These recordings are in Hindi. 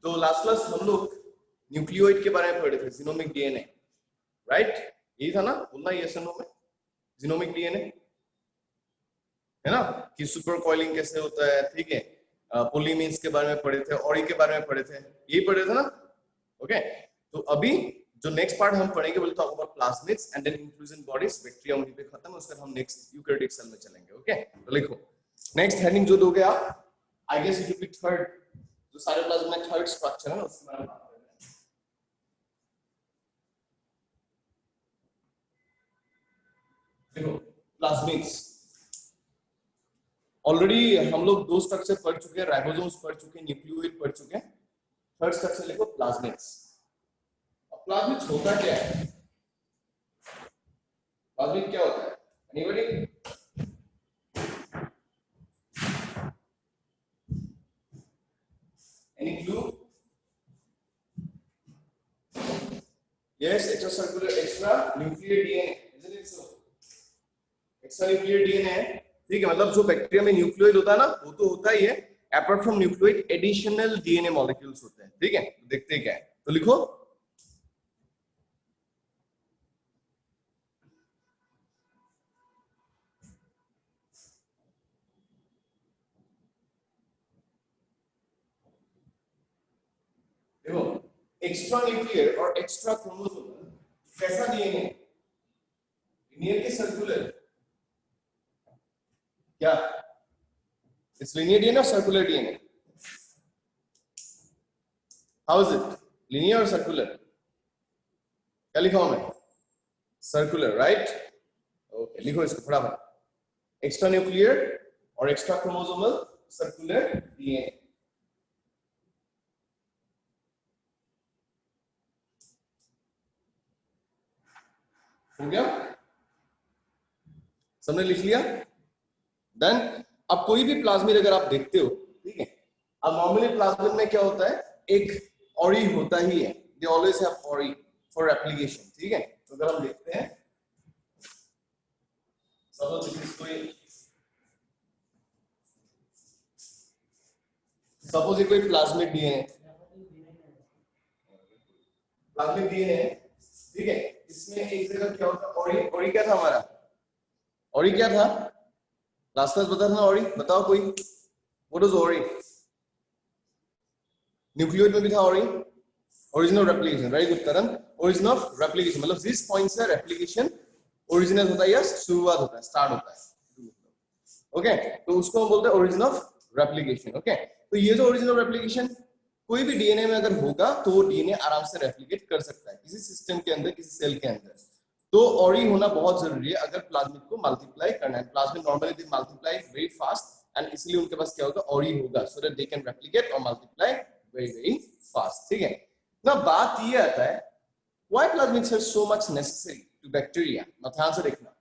तो लास्ट क्लास हम लोग न्यूक्लियोइड के बारे में पढ़े थे, जीनोमिक डीएनए, राइट? यही था ना, बोलना यस और नो में, जीनोमिक डीएनए है ना, कि सुपर कॉइलिंग कैसे होता है, ठीक है। पोलीमीन्स के बारे में पढ़े थे, ऑरी के बारे में पढ़े थे, यही पढ़े थे ना, ओके। तो अभी जो नेक्स्ट पार्ट हम पढ़ेंगे will talk about plasmids and then inclusion bodies, bacteria वहीं पे खत्म, उसके बाद हम नेक्स्ट यूकैरियोटिक सेल में चलेंगे, ओके। तो लिखो नेक्स्ट हेडिंग जो दोगे आप, I guess it will be third, जो साइटोप्लाज्म में थर्ड स्ट्रक्चर है ना, उसके बारे में बात करेंगे। देखो प्लाज्मिड्स, ऑलरेडी हम लोग दो स्ट्रक्चर पढ़ चुके हैं, राइबोसोम्स पढ़ चुके हैं, न्यूक्लियोइड पढ़ चुके हैं, थर्ड स्ट्रक्चर लिखो प्लाज्मिड्स। अब प्लाज्मिड्स होता क्या है, प्लाज्मिड क्या होता है, anybody? Any clue? Yes, extranuclear DNA, isn't it so? Extranuclear DNA है, ठीक है, मतलब जो बैक्टीरिया में न्यूक्लियोइड होता है ना, वो तो होता ही है, apart from nucleoid additional DNA molecules होते हैं, ठीक है। तो देखते हैं क्या है, तो लिखो देखो एक्स्ट्रा न्यूक्लियर और एक्स्ट्रा क्रोमोसोमल कैसा डीएनए, लिनियर के सर्कुलर, क्या इट्स लिनियर डीएनए और circular DNA, how is it, linear और सर्कुलर? क्या लिखा हूं मैं, सर्कुलर, राइट? ओके, लिखो इसको फटाफट, एक्स्ट्रा न्यूक्लियर और एक्स्ट्रा क्रोमोसोमल सर्कुलर डीएनए। हो गया, सबने लिख लिया? देन अब कोई भी प्लाज्मिड अगर आप देखते हो, ठीक है, अब नॉर्मली प्लाज्मिड में क्या होता है, एक ऑरी होता ही है, they always have ऑरी for application, ठीक है। तो अगर हम देखते हैं सपोज कोई प्लाज्मिड डीएनए, प्लाज्मिड डीएनए, ठीक है, इसमें एक जगह क्या होता है, ऑरी, ऑरी क्या था हमारा, ऑरी क्या था लास्ट क्लास बता था, ऑरी बताओ कोई, व्हाट इज ऑरी? न्यूक्लियोइड में भी था ऑरी, original replication, very good Karan, origin of replication, मतलब जिस पॉइंट से रेप्लिकेशन ओरिजिनल होता है या शुरुआत होता है, स्टार्ट होता है, ओके, तो उसको हम बोलते हैं ओरिजिन ऑफ रेप्लिकेशन, ओके। तो ये जो ओरिजिन ऑफ रेप्लिकेशन कोई भी डीएनए में अगर होगा तो वो डीएनए आराम से रेप्लिकेट कर सकता है किसी सिस्टम के अंदर, किसी सेल के अंदर, तो ऑरी होना बहुत जरूरी है अगर प्लाज्मिड को मल्टीप्लाई करना है। Plasmid normally they multiply very fast and इसलिए उनके पास क्या होगा, ऑरी होगा, so that they can replicate और मल्टीप्लाई वेरी वेरी फास्ट, ठीक है ना। बात ये आता है why plasmids are so much necessary to bacteria, ना ध्यान से देखना,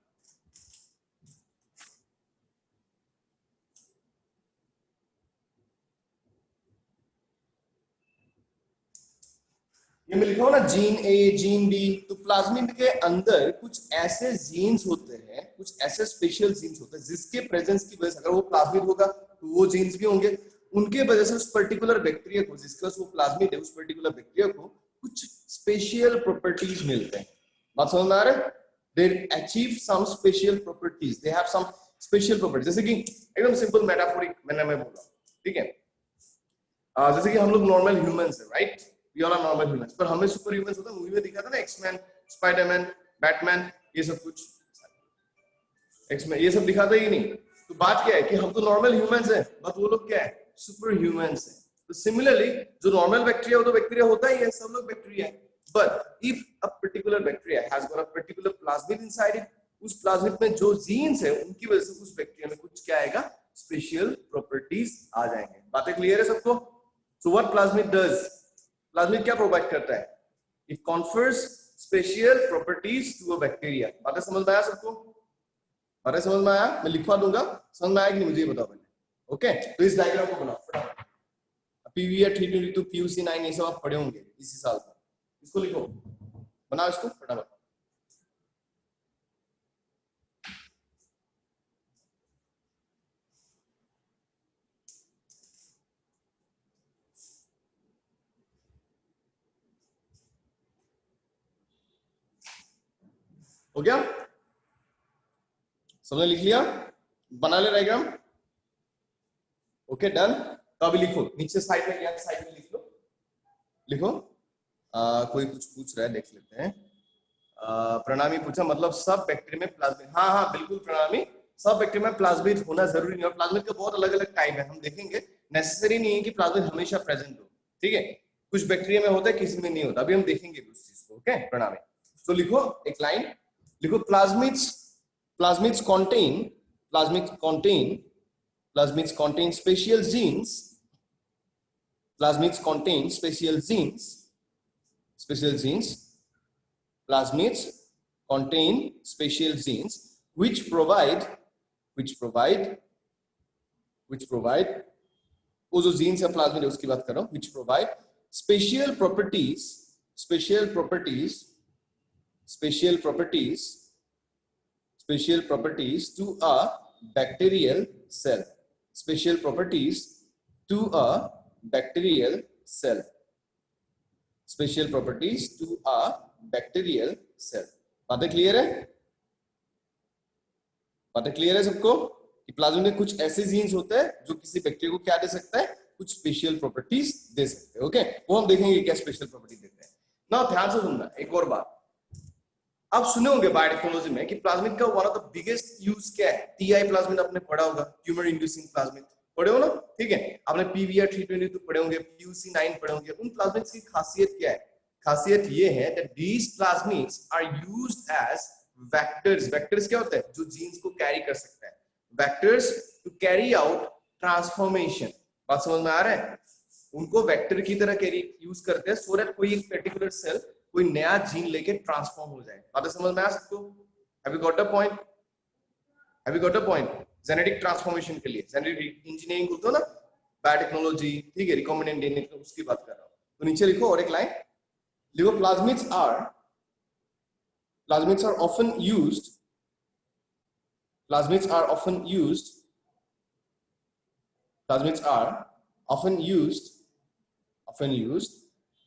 ये मैं लिखा हूं ना, जीन ए, जीन बी, तो प्लाज्मिड के अंदर कुछ ऐसे जीन्स होते हैं, कुछ ऐसे स्पेशल जीन्स होते हैं जिसके प्रेजेंस की वजह से, अगर वो प्लाज्मिड होगा तो वो जीन्स भी होंगे, उनके वजह से उस पर्टिकुलर बैक्टीरिया को, जिसके पास वो प्लाज्मिड है, उस पर्टिकुलर बैक्टीरिया को कुछ स्पेशल प्रॉपर्टीज मिलते हैं। बात समझ में आ रहा है? They achieve some special properties, they have some special properties, जैसे कि एकदम सिंपल मेटाफोरिक मैंने मैं बोला, ठीक है, जैसे कि हम लोग नॉर्मल ह्यूमंस है, right, we all are normal humans, पर हमें सुपर ह्यूमंस होता है, मूवी में दिखा था ना, एक्समैन, स्पाइडरमैन, बैटमैन, ये सब कुछ, एक्समैन, ये सब दिखाता ही नहीं। तो बात क्या है कि हम तो नॉर्मल ह्यूमंस हैं, बट वो लोग क्या है, सुपर ह्यूमंस हैं। तो सिमिलरली जो नॉर्मल बैक्टीरिया, वो तो बैक्टीरिया होता ही है, सब लोग बैक्टीरिया है, but if a particular bacteria has got a particular plasmid inside it, उस प्लाज्मिड में जो जीन्स है उनकी वजह से उस बैक्टीरिया में कुछ क्या आएगा, स्पेशल प्रॉपर्टीज आ जाएंगे। बातें क्लियर है सबको? So what plasmid does? Plasmid क्या प्रोवाइड करता है? It confers special properties to a bacteria. बातें समझ में आया सबको? बातें समझ में आया? मैं लिखवा दूंगा, समझ में आया कि नहीं मुझे बताओ पहले, ओके। तो इस डायग्राम को बनाओ फटाफट, पीवीआर 322 पीयूसी 9 ये सब आप पढ़े होंगे इसी साल में, इसको लिखो, बनाओ इसको फटाफट। हो गया, सबने लिख लिया, बना ले डायग्राम। Okay done. तो अभी लिखो नीचे साइड में, साइड में लिख लो, लिखो। कोई कुछ पूछ रहा है, देख लेते हैं। प्रणामी पूछा मतलब सब बैक्टीरिया में प्लाज्मिड, हाँ हाँ बिल्कुल प्रणामी, सब बैक्टीरिया में प्लाज्मिड होना जरूरी नहीं, और प्लाज्मिड के बहुत अलग अलग टाइप है, हम देखेंगे। नेसेसरी नहीं है कि प्लाज्मिड हमेशा प्रेजेंट हो, ठीक है, कुछ बैक्टीरिया में होता है, किसी में नहीं होता, अभी हम देखेंगे कुछ चीज को। ओके प्रणामी। तो लिखो एक लाइन, लिखो plasmids, plasmids contain, plasmids contain, plasmids contain special genes, plasmids contain special genes, special genes, plasmids contain special genes which provide वो जो जीन्स है प्लाज्मिड है उसकी बात कर रहा हूं, which provide special properties, special properties, special properties, special properties to a bacterial cell, special properties to a bacterial cell, special properties to a bacterial cell। बातें क्लियर है? बातें क्लियर है सबको कि प्लाज्मिड में कुछ ऐसे जीन्स होते हैं जो किसी बैक्टीरिया को क्या दे सकता है, कुछ स्पेशल प्रॉपर्टीज दे सकते हैं। ओके वो हम देखेंगे क्या स्पेशल प्रॉपर्टी देते हैं ना। ध्यान से सुनना एक और बात, आप सुने होंगे बायोटेक्नोलॉजी में कि प्लाज्मिड का one of the biggest use क्या है, टीआई प्लाज्मिड आपने पढ़ा होगा, ट्यूमर इंड्यूसिंग प्लाज्मिड पढ़े हो ना, ठीक है, आपने पीवीआर 322 पढ़े होंगे, पीयूसी9 पढ़े होंगे। उन प्लाज्मिड्स की खासियत क्या है? खासियत ये है that these plasmids are used as vectors. Vectors क्या होता है? जो जीन्स को कैरी कर सकता है, vectors to carry out transformation. बात समझ में आ रहा है? उनको वेक्टर की तरह कैरी यूज करते हैं सो दैट कोई एक पर्टिकुलर सेल कोई नया जीन लेके ट्रांसफॉर्म हो जाए। बातें समझ में आ सबको? Have you got a point? Have you got a point? Genetic transformation के लिए जेनेटिक इंजीनियरिंग होता है ना, बायोटेक्नोलॉजी, ठीक है, रिकॉम्बिनेंट डीएनए, तो उसकी बात कर रहा हूं। तो नीचे लिखो और एक लाइन लिखो, plasmids are often used, plasmids are often used, plasmids are often used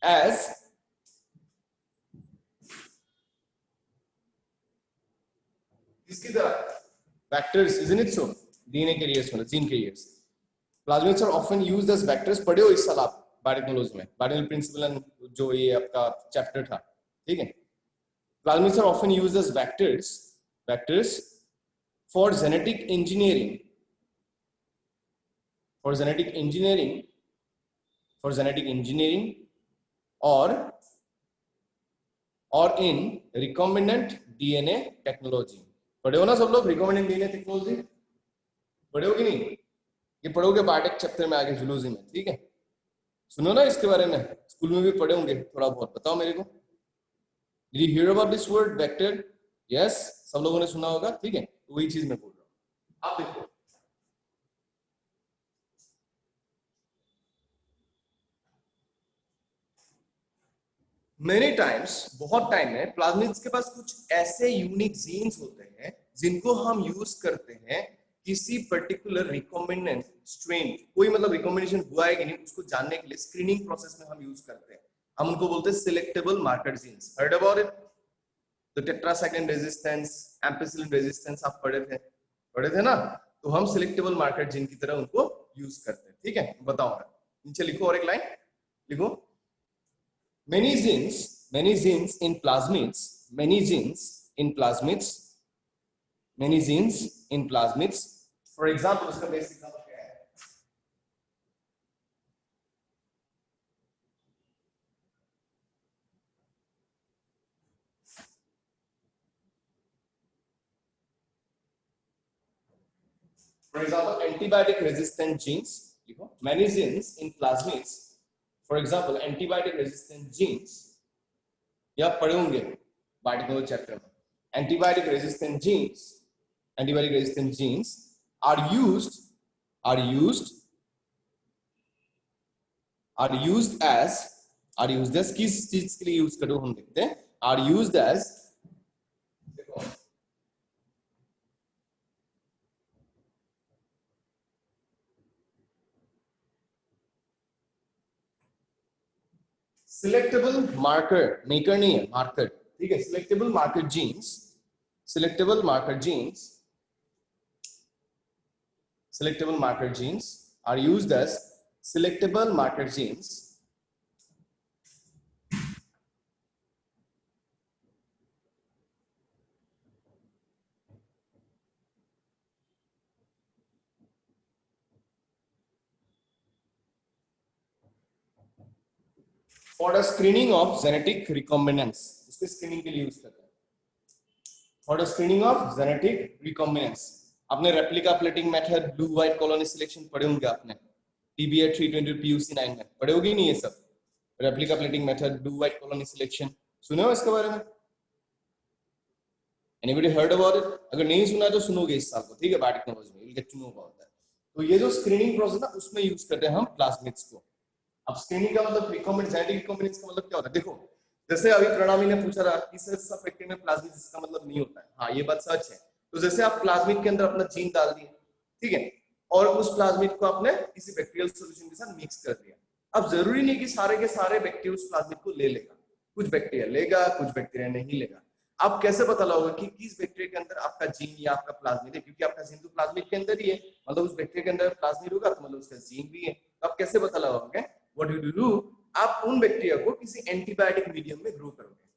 as किसकी तरह? vectors, isn't it so? DNA carriers मतलब gene carriers। plasmids are often used as vectors, पढ़े हो इस साल आप बायोटेक्नोलॉजी में, बायोटेक्नोलॉजी प्रिंसिपल एंड जो ये आपका चैप्टर था, ठीक है। Plasmids are often used as vectors for genetic engineering, for genetic engineering or in recombinant DNA technology। पढ़े हो ना सब लोग recombinant DNA technology? पढ़े हो कि नहीं? ये पढ़ोगे बायोटेक चैप्टर में आगे जूलॉजी में, ठीक है। सुनो ना इसके बारे में, स्कूल में भी पढ़े होंगे थोड़ा बहुत, बताओ मेरे को। Did you hear about this word vector? Yes, सब लोगों ने सुना होगा, ठीक है, तो वही चीज मैं बोल रहा हूं। आप देखो मेनी टाइम्स, बहुत टाइम है, प्लाज्मिड्स के पास कुछ ऐसे यूनिक जीन्स होते हैं जिनको हम यूज करते हैं किसी पर्टिकुलर रिकॉम्बिनेंट स्ट्रेन, कोई मतलब रिकॉम्बिनेशन हुआ है कि नहीं उसको जानने के लिए स्क्रीनिंग प्रोसेस में हम यूज करते हैं। हम उनको बोलते हैं selectable marker genes. Heard about it? तो टेट्रासाइक्लिन रेजिस्टेंस, एम्पिसिलिन रेजिस्टेंस आप पढ़े थे ना, तो हम सिलेक्टेबल मार्कर जीन की तरह उनको यूज करते हैं, ठीक है। बताओ नीचे लिखो और एक लाइन लिखो, many genes in plasmids, many genes in plasmids, for example उसका बेसिक एग्जांपल क्या है? For example, antibiotic resistant genes, देखो, many genes in plasmids, for example, antibiotic resistant genes, या पढ़े होंगे बायोटेक्नोलॉजी चैप्टर में, antibiotic resistant genes are used as किस चीज के लिए यूज करो हम देखते हैं, are used as, देखो सिलेक्टेबल मार्कर, मेकर नहीं है, मार्कर, ठीक है, selectable marker genes selectable marker genes are used as selectable marker genes for the screening of genetic recombinants. इसके स्क्रीनिंग के लिए यूज करते हैं for the screening of genetic recombinants. आपने replica plating method, blue white colony selection पढ़े होंगे आपने TBA 320 PUC 9 में पढ़े होगी नहीं ये सब? Replica plating method, blue white colony selection सुने हो इसके बारे में? Anybody heard about it? अगर नहीं सुना तो सुनोगे इस साल को, ठीक है? बायोटेक्नोलॉजी में you'll get to know about that. तो ये जो स्क्रीनिंग प्रोसेस ना उसमें यूज करते हैं हम प्लाज्मिड्स को. अब स्क्रीनिंग का मतलब रिकॉम्बिनेंट जेनेटिक रिकॉम्बिनेंस का मतलब क्या होता है? देखो जैसे अभी प्रणामी ने पूछा था कि सर सब बैक्टीरिया में प्लाज्मिड इसका मतलब नहीं होता है. हाँ ये बात सच है. तो जैसे आप प्लाज्मिड के अंदर अपना जीन डाल दिए, ठीक है, और उस प्लाज्मिड को आपने किसी बैक्टीरियल सॉल्यूशन के साथ मिक्स कर दिया. अब जरूरी नहीं कि सारे के सारे बैक्टीरिया उस प्लाज्मिड को ले लेगा. कुछ बैक्टीरिया लेगा, कुछ बैक्टीरिया नहीं लेगा. आप कैसे पता लगाओगे कि किस बैक्टीरिया के अंदर आपका जीन या आपका प्लाज्मिड है? क्योंकि आपका जीन तो प्लाज्मिड के अंदर ही है, मतलब उस बैक्टीरिया के अंदर प्लाज्मिड होगा तो मतलब उसका जीन भी है. तो आप कैसे पता लगाओगे? व्हाट यू डू, आप उन बैक्टीरिया को किसी एंटीबायोटिक मीडियम में ग्रो करोगे,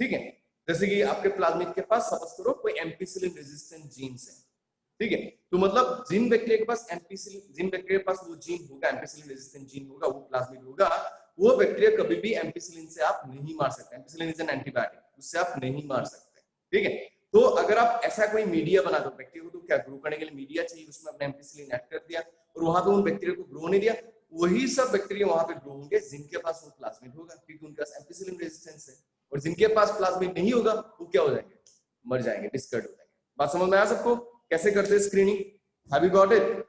ठीक है? जैसे कि आपके प्लाज्मिड के पास सपोज करो कोई एम्पिसिलिन रेजिस्टेंट जीन्स है, ठीक है? तो मतलब जिन बैक्टीरिया के पास जिन बैक्टीरिया के पास वो जीन होगा, एम्पिसिलिन रेजिस्टेंट जीन होगा, वो प्लाज्मिड होगा, वो बैक्टीरिया कभी भी एम्पिसिलिन से आप नहीं मार सकते. एम्पिसिलिन इज एन एंटीबायोटिक, उससे आप नहीं मार सकते, ठीक है? तो अगर आप ऐसा कोई मीडिया बना दो बैक्टीरिया को, तो क्या ग्रो करने के लिए मीडिया चाहिए, उसमें अपने एम्पिसिलिन ऐड कर दिया और वहां पे उन बैक्टीरिया को ग्रो नहीं दिया, वही सब बैक्टीरिया वहां पे ग्रो होंगे जिनके पास वो प्लाज्मिड होगा, क्योंकि उनके पास एम्पिसिलिन रेजिस्टेंस है. और जिनके पास प्लाज्मिड नहीं होगा वो क्या हो जाएंगे? मर जाएंगे, डिस्कार्ड हो जाएंगे. बात समझ में आया सबको? कैसे करते हैं screening? Have you got it?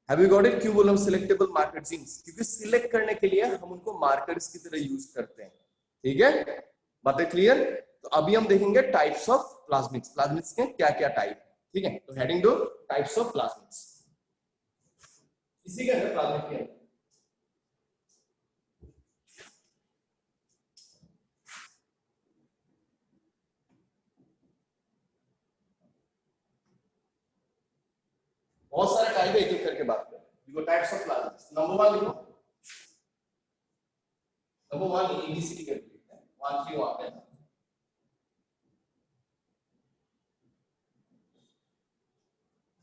Have you got it? क्यों बोला हम सिलेक्टेबल मार्कर जीन्स? क्योंकि सिलेक्ट करने के लिए हम उनको मार्कर्स की तरह यूज करते हैं, ठीक है? बातें क्लियर? तो अभी हम देखेंगे टाइप्स ऑफ प्लाज्मिड्स. प्लाज्मिड्स के क्या क्या टाइप है, ठीक है? तो हेडिंग दो टाइप्स ऑफ प्लाज्मिड्स. इसी के अंदर प्लाज्मिड के बहुत सारे टाइप है, एक एक करके बात करें. देखो टाइप्स ऑफ प्लाज्मिड्स. नंबर 1 लिखो. नंबर 1 एबीसीडी करके लिखते हैं. 1 3 वहां पे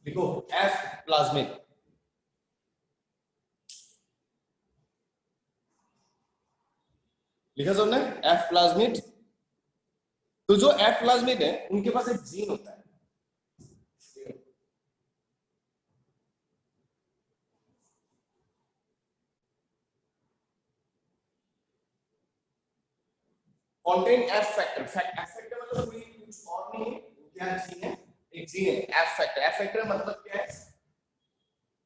लिखो. F plasmid. लिखा सबने? F plasmid. तो जो एफ प्लाज्मिड है उनके पास एक जीन होता है. contain F factor. F factor मतलब कोई कुछ और नहीं है, क्या जीन है? एक जीन है F factor. F factor मतलब क्या है?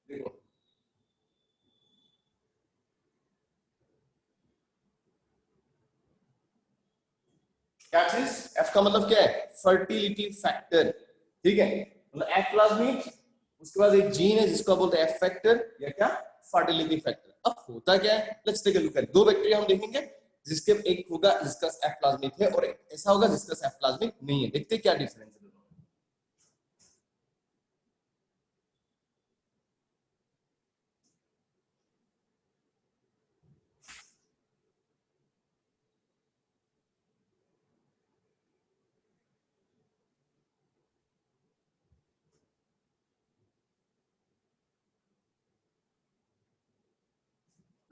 देखो क्या चीज? F का मतलब क्या है? फर्टिलिटी फैक्टर, ठीक है? मतलब F प्लाज्मिड, उसके बाद एक जीन है जिसको बोलते हैं F फैक्टर या क्या? Fertility factor. अब होता क्या है? Let's take a look at. दो बैक्टीरिया हम देखेंगे जिसके एक होगा जिसका F प्लाज्मिड है और एक ऐसा होगा जिसका F प्लाज्मिड नहीं है. देखते क्या डिफरेंस है.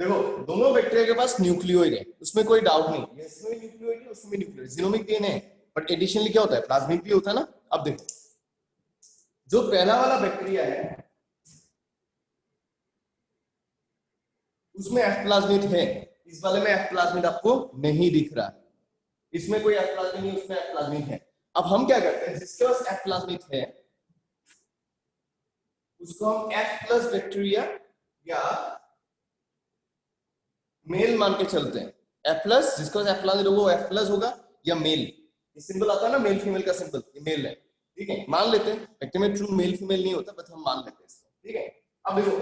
देखो दोनों बैक्टीरिया के पास न्यूक्लियोइड है, उसमें कोई डाउट नहीं. इसमें न्यूक्लियोइड है, उसमें न्यूक्लियोइड, जीनोमिक डीएनए है, बट एडिशनली क्या होता है? प्लाज्मिड भी होता है ना. अब देखो जो पहला वाला बैक्टीरिया है उसमें एफ प्लाज्मिड है, इस वाले में एफ प्लाज्मिड आपको नहीं दिख रहा. इसमें कोई एफ प्लाज्मिड नहीं, उसमें एफ प्लाज्मिड है. अब हम क्या करते हैं? जिसके पास एफ प्लाज्मिड है उसको हम एफ प्लस बैक्टीरिया या मेल मान के चलते हैं. एफ प्लस, जिसका एफ प्लाज्मिड होगा वो एफ प्लस होगा या मेल. ये सिंबल आता है ना मेल फीमेल का सिंबल, ये मेल है, ठीक है? मान लेते हैं. एक्चुअली में ट्रू मेल फीमेल नहीं होता, बट हम मान लेते हैं इसको, ठीक है? अब देखो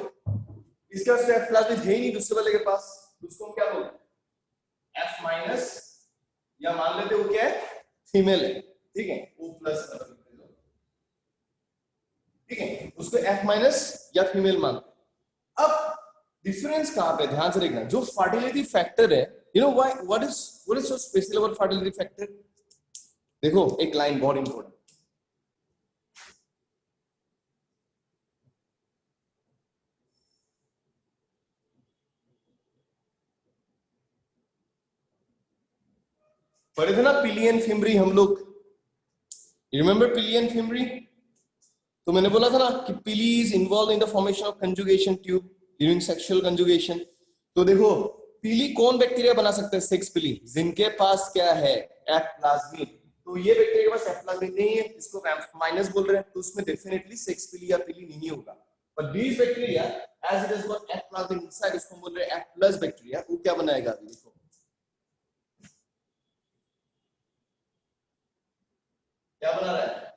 इसके पास एफ प्लाज्मिड है ही नहीं दूसरे वाले के पास, उसको हम क्या बोलते हैं? एफ माइनस, या मान लेते हैं वो क्या है? फीमेल है, ठीक है, O प्लस, ठीक है, उसको F माइनस या फीमेल मान। अब डिफरेंस कहां पे, ध्यान से देखना, जो फर्टिलिटी फैक्टर है, you know what is so special about fertility factor. देखो एक लाइन बहुत इंपॉर्टेंट, पढ़े थे ना पिलियन फिमरी हम लोग, रिमेंबर पिलियन फिमरी। तो मैंने बोला था ना कि पिली is involve in the formation of conjugation tube during sexual conjugation. तो देखो पिली कौन बैक्टीरिया बना सकते हैं, सेक्स पिली, जिनके पास क्या है, एफ प्लाज्मिड। तो ये बैक्टीरिया के पास एफ प्लाज्मिड नहीं है, इसको माइनस बोल रहे हैं, तो उसमें डेफिनेटली सेक्स पिली या पिली नहीं होगा। पर this bacteria as it is got F plasmid inside, इसको बोल रहे हैं एफ प्लस बैक्टीरिया। वो क्या बनाएगा अभी देखो, क्या बना रहा है,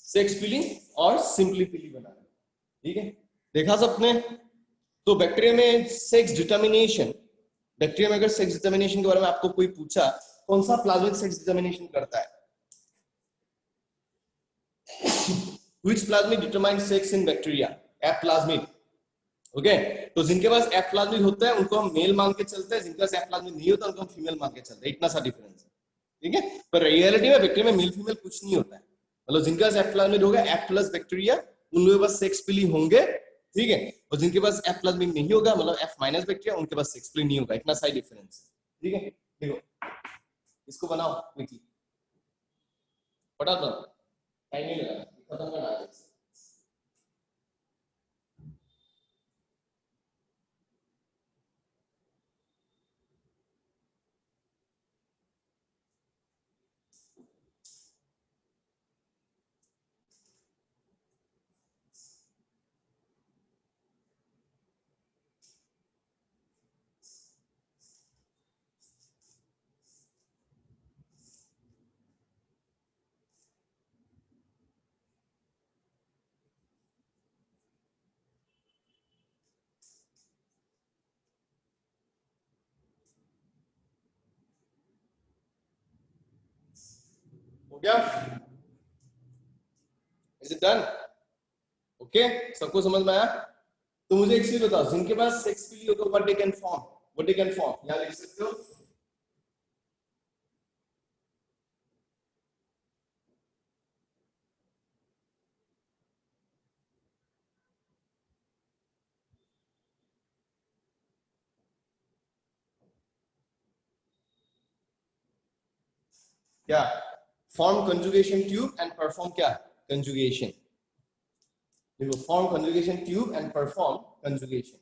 सेक्स पिली और सिंपली पिली बना रहा है। ठीक है, देखा सबने। तो बैक्टीरिया में सेक्स डिटर्मिनेशन, बैक्टीरिया में अगर सेक्स डिटर्मिनेशन के बारे में आपको कोई पूछा, कौन सा प्लाज्मिड सेक्स डिटर्मिनेशन करता है, which plasmid determine sex in bacteria, F plasmid. Okay, तो जिनके पास एफ प्लाज्मिड होता है उनको हम मेल मान के चलते हैं, जिनके पास एफ प्लाज्मिड नहीं होता उनको हम फीमेल मान के चलते हैं, इतना सा डिफरेंस है। ठीक है, पर रियलिटी में बैक्टीरिया में मेल फीमेल कुछ नहीं होता है। मतलब जिनके पास एफ प्लाज्मिड होगा, एफ प्लस बैक्टीरिया, उनके पास सेक्स पिली होंगे। ठीक है, और जिनके पास एफ प्लाज्मिड नहीं होगा, मतलब एफ माइनस बैक्टीरिया, उनके पास सेक्स पिली नहीं होगा, इतना सा डिफरेंस है। ठीक है, देखो इसको बनाओ क्विकली, फटाफट बनाओ, टाइम नहीं लगा, खत्म करना है। हो गया, इज इट डन? ओके, सबको समझ में आया? तो मुझे एक चीज बताओ, जिनके पास सेक्स पिली होगा, what they can form, what they can form, यहां लिख सकते हो, क्या form conjugation tube and perform क्या कंजुगेशन। देखो form conjugation tube and perform conjugation,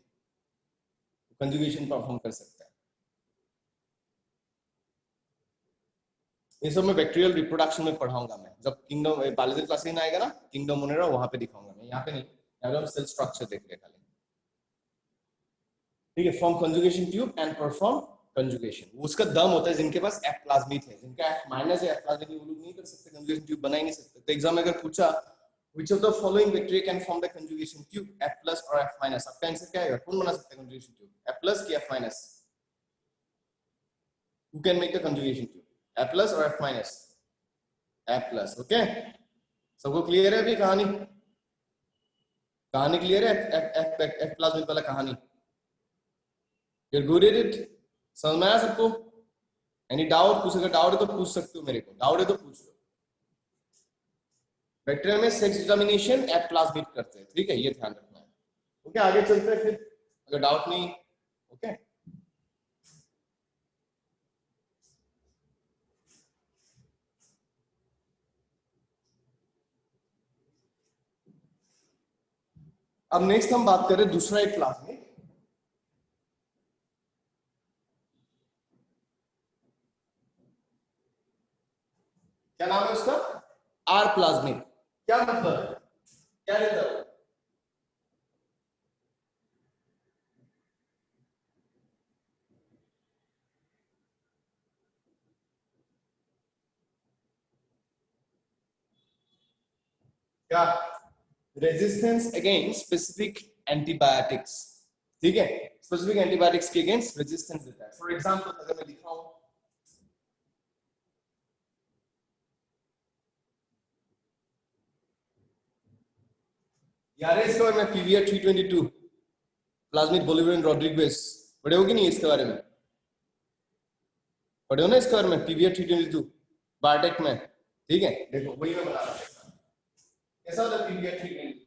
conjugation perform कर सकता है। ये सब मैं बैक्टीरियल रिप्रोडक्शन में पढ़ाऊंगा, मैं जब किंगडम बायोलॉजी क्लास में आएगा ना, किंगडम मोनेरा, वहां पे दिखाऊंगा मैं, यहाँ पे नहीं, यहाँ पे हम सेल स्ट्रक्चर देख रहे खाली। ठीक है, form conjugation tube and perform conjugation, उसका दम होता है जिनके पास एफ प्लाज्मिड है, जिनका एफ माइनस है, एफ प्लाज्मिड वो लोग नहीं कर सकते, कंजुगेशन ट्यूब बना ही नहीं सकते। तो एग्जाम में अगर पूछा which of the following bacteria can form the conjugation tube, F plus or F minus, आपका आंसर क्या है, कौन बना सकता है conjugation tube, F plus की F minus, who can make the conjugation tube, F plus or F minus, F plus। Okay, सबको क्लियर है अभी कहानी, कहानी क्लियर है, F प्लस वाला कहानी, you're good at it, समझ में आया सबको? एनी डाउट, कुछ अगर डाउट है तो पूछ सकते हो मेरे को, डाउट है तो पूछ लो। बैक्टीरिया में सेक्स डिटर्मिनेशन एफ प्लाज्मिड करते हैं, ठीक है, ये ध्यान रखना है। ओके, आगे चलते हैं फिर, अगर डाउट नहीं। ओके, अब नेक्स्ट हम बात करें दूसरा एक प्लाज्मिड, क्या नाम है उसका, आर प्लाज्मिड। क्या मतलब, क्या रहता है, क्या, रेजिस्टेंस अगेंस्ट स्पेसिफिक एंटीबायोटिक्स। ठीक है, स्पेसिफिक एंटीबायोटिक्स के अगेंस्ट रेजिस्टेंस देता है। फॉर एग्जांपल अगर मैं दिखाऊं, यार इसके बारे में पीवीआर 322 प्लाज्मिड बोलिवियन रॉड्रिगेज पढ़े हो कि नहीं? इसके बारे में पढ़े हो ना? इसके बारे में पीवीआर 322 बायोटेक में, ठीक है। देखो वही मैं बता रहा हूं कैसा होता है पीवीआर 322।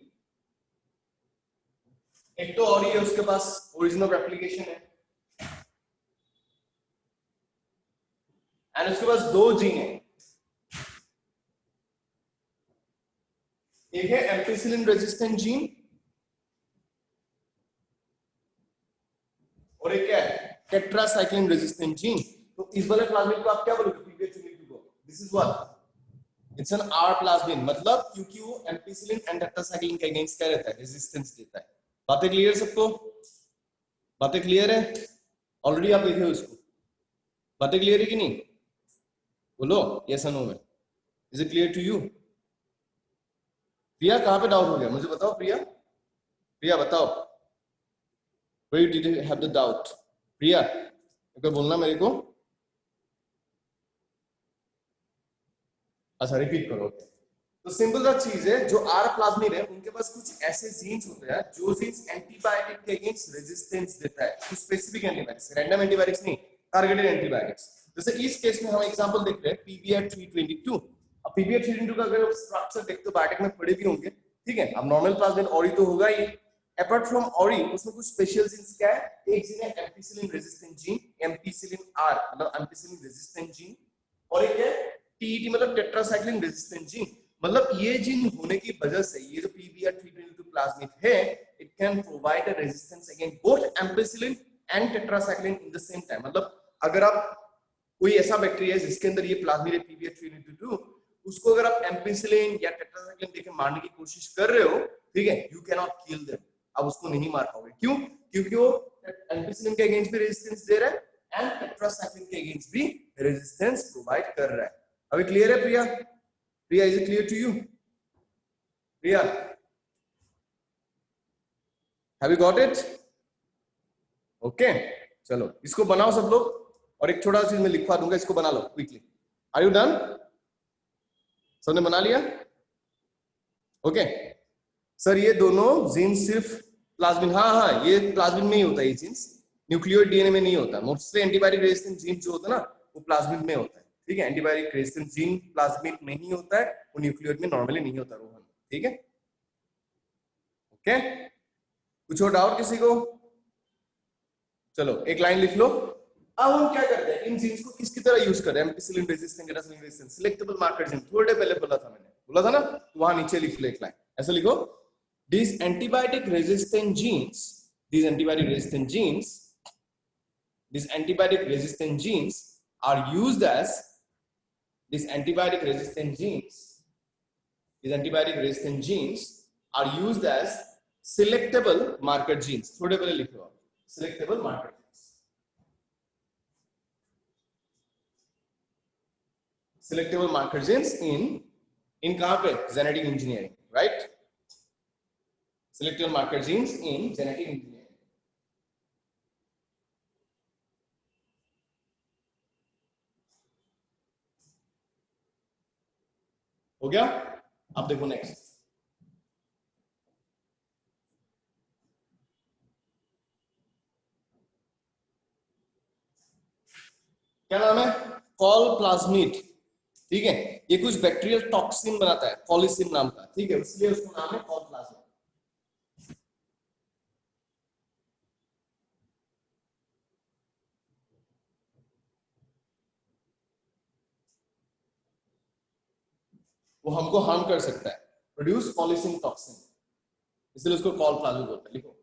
एक तो और ही है उसके पास ओरिजिन ऑफ एप्लीकेशन है, एंड उसके पास दो जीन है, एक है एम्पिसिलिन रेजिस्टेंट जीन और एक है टेट्रासाइक्लिन रेजिस्टेंट जीन। तो इस वाले प्लाज्मिड को आप क्या बोलोगे? पीवीआर 322 को this is what, it's an R plasmid, मतलब क्योंकि वो एम्पिसिलिन एंड टेट्रासाइक्लिन के अगेंस्ट क्या रहता है? रेजिस्टेंस देता है। बातें क्लियर सबको? बातें क्लियर है? ऑलरेडी आप देखे हो इसको, बातें क्लियर है कि नहीं? बोलो यस और नो में। Is it clear to you? Priya कहां पे डाउट हो गया मुझे बताओ। प्रिया, प्रिया बताओ, where did you have the doubt? प्रिया एक बार बोलना मेरे को। अच्छा रिपीट करो। तो सिंपल सा चीज है, जो आर प्लाज्मिड है उनके पास कुछ ऐसे जीन्स होते हैं जो जीन्स एंटीबायोटिक के अगेंस्ट रेजिस्टेंस देता है, कुछ स्पेसिफिक एंटीबायोटिक्स, रैंडम एंटीबायोटिक्स नहीं, टारगेटेड एंटीबायोटिक्स। जैसे इस केस में हम एग्जांपल देखते हैं पीवीआर 322। अब पीवीआर 322 का अगर स्ट्रक्चर देखते हो बायोटेक में पढ़े भी होंगे, ठीक है। अब नॉर्मल प्लाज्मिड ऑरी तो होगा ही, अपार्ट फ्रॉम ऑरी उसमें कुछ स्पेशल जीन्स क्या है? एक जीन है ampicillin resistant gene, ampicillin R मतलब एम्पिसिलिन रेजिस्टेंट जीन, और एक है टीईटी मतलब टेट्रासाइक्लिन रेजिस्टेंट जीन। मतलब ये जीन होने की वजह से ये जो पीवीआर 322 प्लाज्मिड है, it can provide a resistance against both ampicillin and tetracycline in the same time. मतलब अगर आप कोई ऐसा बैक्टीरिया है जिसके अंदर ये प्लाज्मिड है पीवीआर 322, उसको अगर आप एम्पिसिलिन या टेट्रासाइक्लिन देके मारने की कोशिश कर रहे हो, ठीक है, you can not kill them, आप उसको नहीं मार पाओगे। क्यों? क्योंकि वो एम्पिसिलिन के अगेंस्ट भी रेजिस्टेंस दे रहा है एंड टेट्रासाइक्लिन के अगेंस्ट भी रेजिस्टेंस प्रोवाइड कर रहा है। अभी क्लियर है Priya? Priya is it clear to you? Priya have you got it? Okay चलो इसको बनाओ सब लोग, और एक छोटा सा चीज मैं लिखवा दूंगा, इसको बना लो क्विकली। Are you done? सबने बना लिया? ओके सर ये दोनों जीन्स सिर्फ प्लाज्मिड, हाँ हाँ ये प्लाज्मिड में ही होता है, ये जीन्स न्यूक्लियोइड डीएनए में नहीं होता। मोस्टली एंटीबायोटिक रेजिस्टेंट जीन जो होता है ना वो प्लाज्मिड में होता है, ठीक है। एंटीबायोटिक रेजिस्टेंट जीन प्लाज्मिड में ही होता है, वो न्यूक्लियोइड में नॉर्मली नहीं होता रोहन, ठीक है। ओके कुछ और डाउट किसी को? चलो एक लाइन लिख लो। अब हम क्या करते हैं, इन जीन्स को किसकी तरह यूज करते हैं? Ampicillin resistant, tetracycline resistant, selectable marker gene, थोड़े पहले बोला था मैंने, बोला था ना, तो वहां नीचे लिख लो एक लाइन, ऐसा लिखो, these antibiotic resistant genes, these antibiotic resistant genes, these antibiotic resistant genes are used as, these antibiotic resistant genes, these antibiotic resistant genes are used as selectable marker genes, थोड़े पहले लिख लो, selectable marker genes, selectable marker genes in कहां पे? Genetic engineering, right? Selectable marker genes in genetic engineering. हो गया? अब देखो नेक्स्ट, क्या नाम है? कॉल प्लाज्मिड, ठीक है। ये कुछ बैक्टीरियल टॉक्सिन बनाता है कॉलिसिन नाम का, ठीक है, इसलिए उसका नाम है कॉल प्लाज्मिड। वो हमको हार्म कर सकता है, प्रोड्यूस कॉलिसिन टॉक्सिन, इसलिए उसको कॉल प्लाज्मिड बोलते हैं। लिखो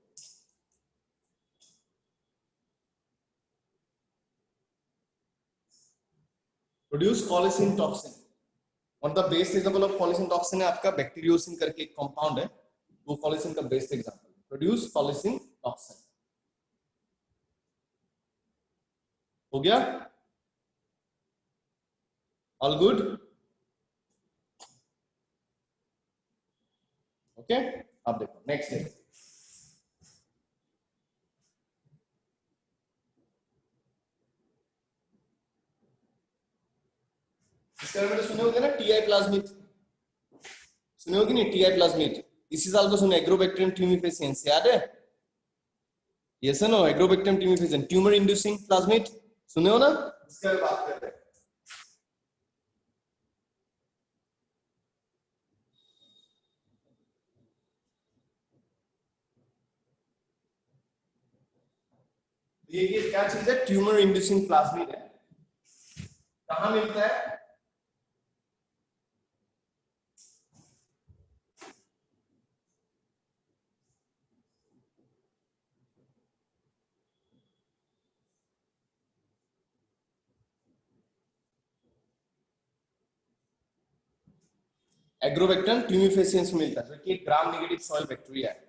produce colicin toxin. One of the best example of colicin toxin है आपका बैक्टीरियोसिन करके एक कंपाउंड है, वो कॉलिसिन का best example, produce colicin toxin. हो गया? All good? ओके अब देखो नेक्स्ट है, इसके बारे में सुने होंगे ना, टीआई प्लाज्मिड सुने होगी नहीं, टीआई प्लाज्मिड इसी साल को सुने, एग्रोबैक्टीरियम ट्यूमिफेसिएंस याद है? Yes no, agrobacterium tumefaciens tumour inducing plasmid सुने हो ना, इसके बारे में बात कर रहे हैं। ये क्या चीज है? ट्यूमर इंड्यूसिंग प्लाज्मिड है। कहां मिलता है? एग्रोबैक्टीरियम ट्यूमिफेसिएंस मिलता है, कि ग्राम नेगेटिव सॉइल बैक्टीरिया है।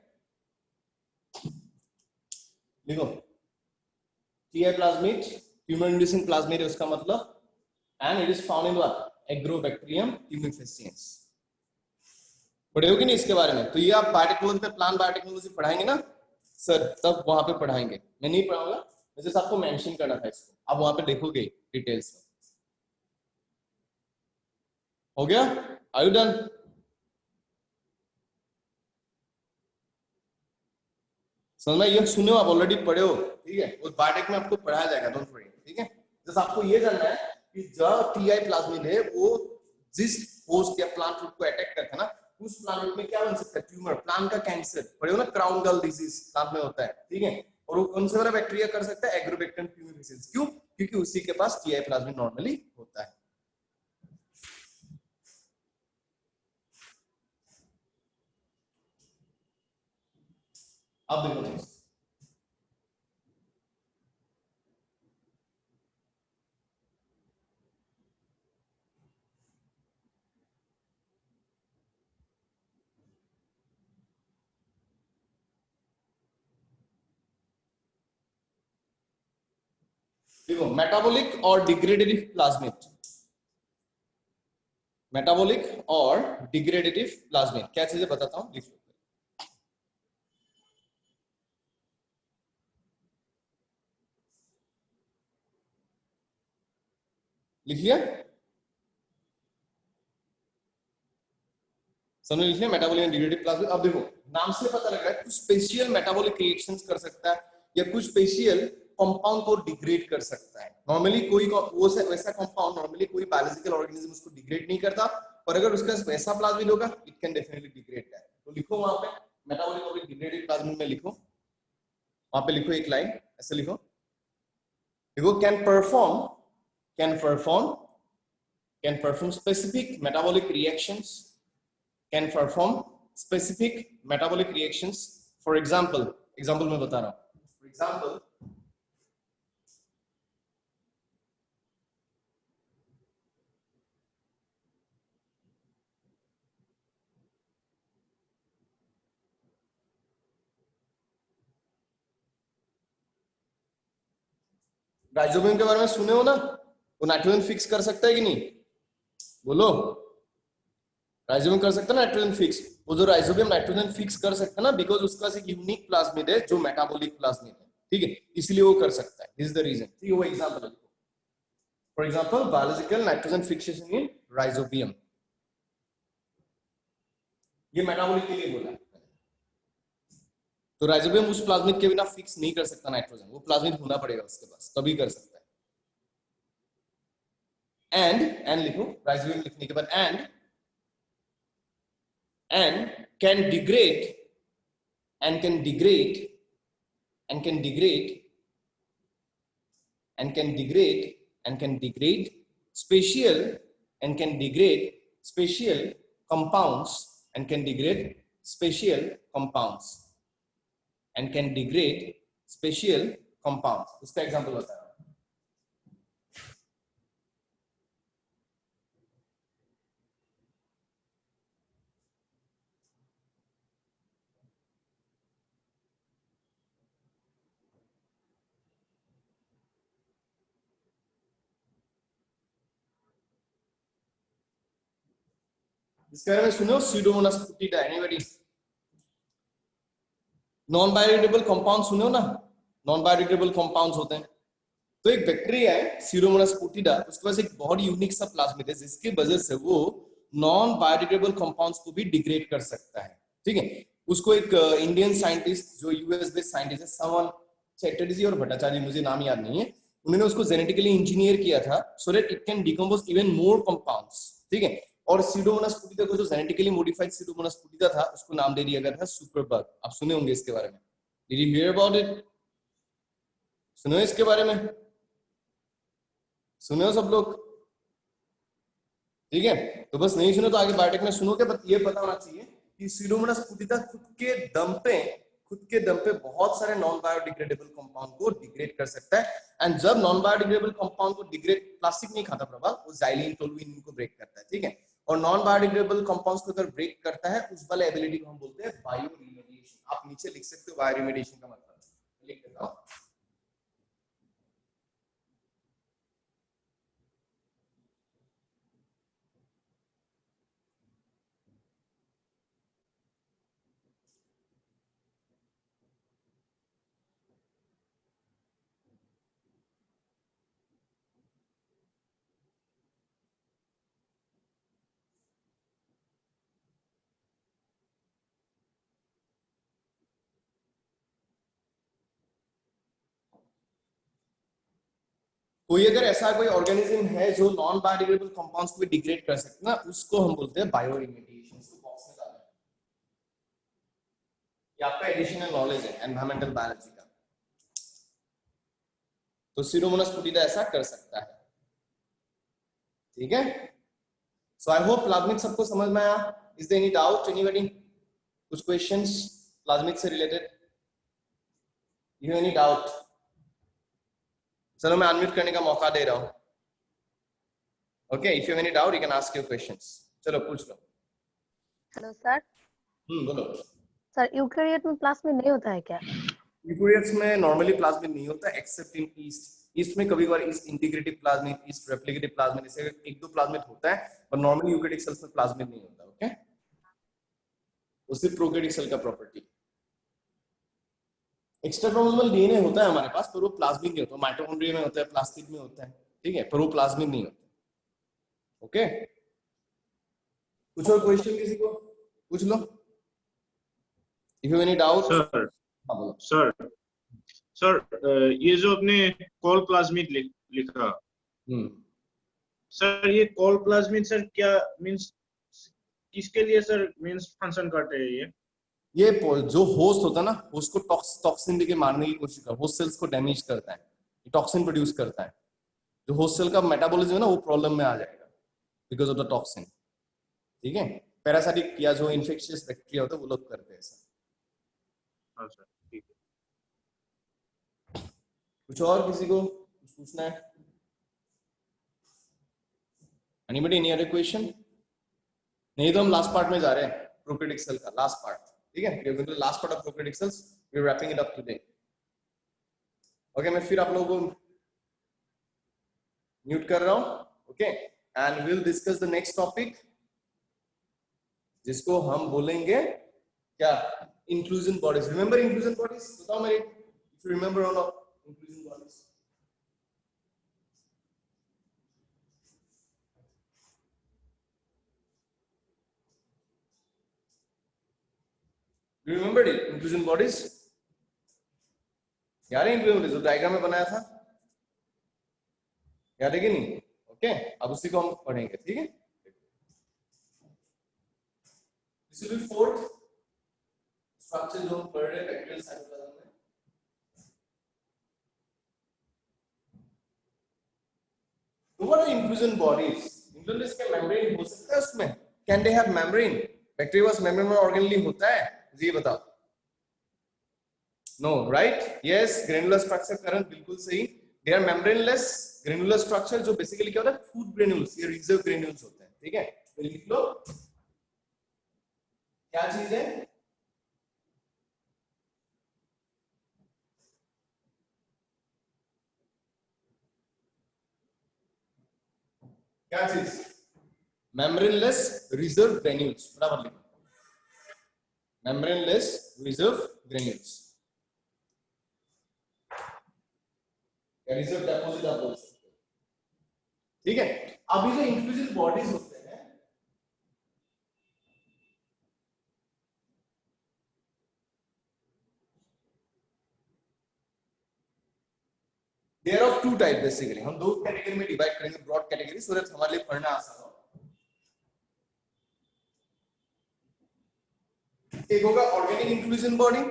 देखो TI plasmid tumour inducing plasmid है उसका मतलब, and it is found in what? Agrobacterium tumefaciens. पढ़े हो कि नहीं इसके बारे में? तो ये आप बायोटेक्नोलॉजी में, प्लांट बायोटेक्नोलॉजी पढ़ाएंगे ना सर, तब वहां पे पढ़ाएंगे, मैं नहीं पढ़ाऊंगा, वैसे आपको मेंशन करना था इसको, आप वहां पे देखोगे डिटेल्स में। हो गया? Are you done? समझ में? ये सुनो, आप ऑलरेडी पढ़े हो, ठीक है, उस बायोटेक में आपको पढ़ाया जाएगा, डोंट वरी, ठीक है। जैसे आपको ये जानना है कि जो टीआई प्लाज्मिड है वो जिस होस्ट या प्लांट रूट को अटैक करता है ना, उस प्लांट रूट में क्या बन सकता है? ट्यूमर, प्लांट का कैंसर, पढ़े हो ना, क्राउन गल डिजीज प्लांट में होता है, ठीक है। और वो कौन से वाला बैक्टीरिया कर सकता है? एग्रोबैक्टीरियम ट्यूमिफेसिएंस। क्यों? क्योंकि उसी के पास टीआई प्लाज्मिड नॉर्मली होता है। अब देखो नेक्स्ट, देखो मेटाबॉलिक और डिग्रेडेटिव प्लाज्मिड, मेटाबॉलिक और डिग्रेडेटिव प्लाज्मिड क्या चीजें बताता हूं, लिख लो। लिख लिया? समझ लिख लिया? Metabolic and degradative plasmid. अब देखो नाम से पता लग रहा है कुछ स्पेशल मेटाबॉलिक रिएक्शंस कर सकता है, या कुछ स्पेशल कंपाउंड को डिग्रेड कर सकता है। नॉर्मली कोई वो वैसा कंपाउंड, नॉर्मली कोई बायोलॉजिकल ऑर्गेनिज्म उसको डिग्रेड नहीं करता, पर अगर उसका वैसा प्लाज्मिड होगा, it can definitely degrade that. तो लिखो वहां पे मेटाबॉलिक और डिग्रेडेटिव प्लाज्मिड में लिखो, वहां पे लिखो एक लाइन ऐसे लिखो, देखो can perform can perform specific metabolic reactions, can perform specific metabolic reactions. For example मैं बता रहा हूं, for example राइजोबियम के बारे में सुने हो ना, वो नाइट्रोजन फिक्स कर सकता है कि नहीं? बोलो, राइजोबियम कर सकता है नाइट्रोजन फिक्स। वो जो राइजोबियम नाइट्रोजन फिक्स कर सकता है ना, बिकॉज उसका एक यूनिक प्लाज्मिड है जो मेटाबॉलिक प्लाज्मिड है, ठीक है, इसलिए वो कर सकता है। This is the reason. ठीक है, वो एग्जांपल है। For example biological nitrogen fixation in rhizobium, ये मेटाबॉलिक के लिए बोला है। तो राइजोबियम उस प्लाज्मिड के बिना फिक्स नहीं कर सकता नाइट्रोजन, वो प्लाज्मिड होना पड़ेगा उसके पास, तभी कर सकता है। एंड लिखो, राइजोबियम लिखने के बाद and can degrade and can degrade and can degrade and can degrade and can degrade special and can degrade special compounds and can degrade special compounds and can degrade special compounds। उसका एग्जांपल बता रहा हूं। इसके बारे में सुनो, pseudomonas putida, anybody? Non biodegradable compound सुनो ना, नॉन बायोडिग्रेडेबल कंपाउंड्स होते हैं, तो एक बैक्टीरिया है सीरोमोनास पुटिडा, उसके पास एक बहुत यूनिक सा प्लाज्मिड है जिसकी वजह से वो नॉन बायोडिग्रेडेबल कंपाउंड्स को भी डिग्रेड कर सकता है, ठीक है। उसको एक इंडियन साइंटिस्ट जो यूएस बेस्ड साइंटिस्ट है, समवन चैटर्जी और भट्टाचार्य, मुझे नाम याद नहीं है, उन्होंने उसको जेनेटिकली इंजीनियर किया था so that it can decompose even more compounds, ठीक है। और सीडोमोनास पुटिडा को जो जेनेटिकली मॉडिफाइड सीडोमोनास पुटिडा था उसको नाम दे दिया गया था सुपरबग। आप सुने होंगे इसके बारे में, did you here about it? सुनो इसके बारे में, सुने हो सब लोग? ठीक है, तो बस नहीं सुने तो आगे बायोटेक में सुनोगे, बट ये पता होना चाहिए कि सीडोमोनास पुटिडा खुद के दम पे बहुत सारे नॉन बायोडिग्रेडेबल कंपाउंड को डिग्रेड कर सकता है। एंड जब नॉन बायोडिग्रेडेबल कंपाउंड को डिग्रेड, प्लास्टिक नहीं खाता प्रभा, वो जाइलिन टोलुइन को ब्रेक करता है, ठीक है। और नॉन बायोडिग्रेडेबल कंपाउंड्स को अगर ब्रेक करता है उस वाले एबिलिटी को हम बोलते हैं बायोरिमेडिएशन। आप नीचे लिख सकते हो बायोरिमेडिएशन का मतलब, लिख देता हूं। कोई अगर ऐसा कोई ऑर्गेनिज्म है जो नॉन बायोडिग्रेडेबल कंपाउंड्स को भी डिग्रेड कर सकते हैं ना, उसको हम बोलते हैं बायोरिमेडिएशन। इसको बॉक्स में डालना है, ये आपका एडिशनल नॉलेज है एनवायरमेंटल बायोलॉजी का। तो सीडोमोनास पुटिडा ऐसा कर सकता है, ठीक है। सो आई होप प्लाज्मिड सबको समझ में आया। Is there any doubt anybody? कुछ क्वेश्चंस प्लाज्मिड से related? You have any doubt? चलो मैं अनम्यूट करने का मौका दे रहा हूं। Okay, if you have any doubt you can ask your questions. चलो पूछ लो। Hello sir. बोलो सर, यूकेरियोट में प्लाज्मिड नहीं होता है क्या? यूकेरियोट्स में नॉर्मली प्लाज्मिड नहीं होता एक्सेप्ट इन ईस्ट। ईस्ट में कभी-कभार east integrative plasmid, east replicative plasmid, ऐसे एक दो प्लाज्मिड होता है, पर नॉर्मली यूकेरियोटिक सेल्स में प्लाज्मिड नहीं होता। ओके, वो सिर्फ प्रोकैरियोटिक सेल का प्रॉपर्टी। एक्स्ट्रा क्रोमोसोमल डीएनए होता है हमारे पास, पर वो प्लाज्मिड नहीं होता। माइटोकॉन्ड्रिया में होता है, प्लास्टिड में होता है, ठीक है, पर वो प्लाज्मिड नहीं होता। ओके, कुछ और क्वेश्चन किसी को पूछ लो, if you any doubt. Sir sir sir ये जो अपने कॉल प्लाज्मिड लिखा, सर ये कॉल प्लाज्मिड सर क्या मींस, किसके लिए सर मींस फंक्शन करते हैं ये जो होस्ट होता है ना, होस्ट को टॉक्सिन देके मारने की कोशिश कर, होस्ट सेल्स को डैमेज करता है, टॉक्सिन प्रोड्यूस करता है। जो होस्ट सेल का मेटाबॉलिज्म है ना, वो प्रॉब्लम में आ जाएगा बिकॉज ऑफ द टॉक्सिन, ठीक है। पैरासाइटिक या जो इन्फेक्शियस बैक्टीरिया होता है वो लोग करते हैं ऐसा। हाँ सर, ठीक है। कुछ और किसी को कुछ पूछना है? Anybody any other question? नहीं तो हम लास्ट पार्ट में जा रहे हैं, प्रोकैरियोटिक सेल का लास्ट पार्ट, ठीक है। We are going to the last part of prokaryotic cells, we are wrapping it up today. Okay, मैं फिर आप लोगों को म्यूट कर रहा हूं, okay, and we will discuss the next topic जिसको हम बोलेंगे क्या, inclusion bodies. Remember inclusion bodies? बताओ मेरे, if you remember all of inclusion bodies. Do you remember it? Inclusion bodies? याद है इंक्लूजन बॉडीज जो डायग्राम में बनाया था, याद है कि नहीं? ओके, अब उसी को हम पढ़ेंगे, ठीक है। This will be fourth structure जो हम पढ़ रहे हैं बैक्टीरियल साइटोप्लाज्म में। What are inclusion bodies? Inclusion bodies के मेम्ब्रेन हो सकता है उसमें? Can they have membrane? Bacteria पास मेम्ब्रेन ऑर्गेनेली होता है? जी बताओ। No, right? Yes, granular structure correct, बिल्कुल सही। They are membraneless granular structure, जो बेसिकली क्या होता है, फूड ग्रेन्यूल्स, ये रिजर्व ग्रेन्यूल्स होते हैं, ठीक है। तो लिख लो क्या चीज है, क्या चीज? मेम्ब्रेनलेस रिजर्व ग्रेन्यूल्स, बराबर लिखो, मेम्ब्रेनलेस रिजर्व ग्रेन्यूल्स। या रिजर्व डेपोजिट आप बोल सकते हो, ठीक है। अभी जो इंडिविजुअल बॉडीज होते हैं they're of two type basically, हम दो कैटेगरी में डिवाइड करेंगे, ब्रॉड कैटेगरी, सो दैट हमारे लिए पढ़ना आसान हो। एक होगा ऑर्गेनिक इंक्लूजन बॉडी,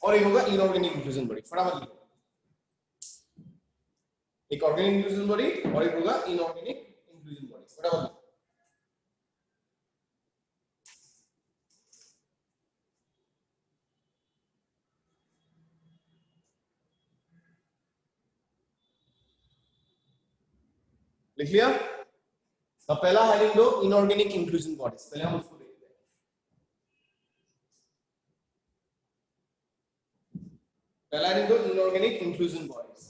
और एक होगा इनऑर्गेनिक इंक्लूजन बॉडी। फटाफट लिखो, एक ऑर्गेनिक इंक्लूजन बॉडी और एक होगा इनऑर्गेनिक इंक्लूजन बॉडी। फटाफट लिखो। लिख लिया? तो पहला हेडिंग दो इनऑर्गेनिक इंक्लूजन बॉडीज, पहले हम उसको देखते हैं। पहला हेडिंग दो इनऑर्गेनिक इंक्लूजन बॉडीज।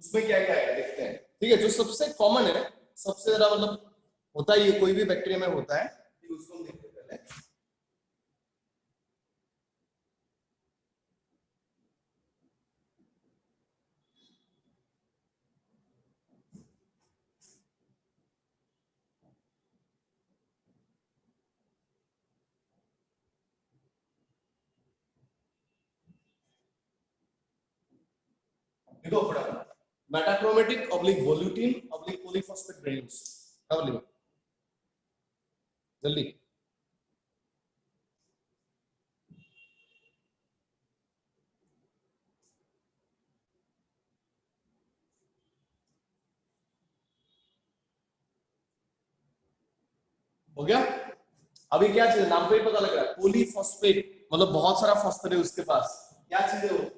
उसमें क्या क्या है देखते हैं, ठीक है। जो सबसे कॉमन है, सबसे ज्यादा मतलब होता ही है, कोई भी बैक्टीरिया में होता है, उसको हम देखते हैं पहले। देखो फटाफट, मेटाक्रोमेटिक ऑब्लिक वोल्यूटिन ऑब्लिक पॉलीफॉस्फेट ग्रेन्यूल्स, अब लिखो जल्दी। हो गया? अभी क्या चीज, नाम पे ही पता लग रहा है, पॉलीफॉस्फेट मतलब बहुत सारा फॉस्फेट है उसके पास। क्या चीज है वो?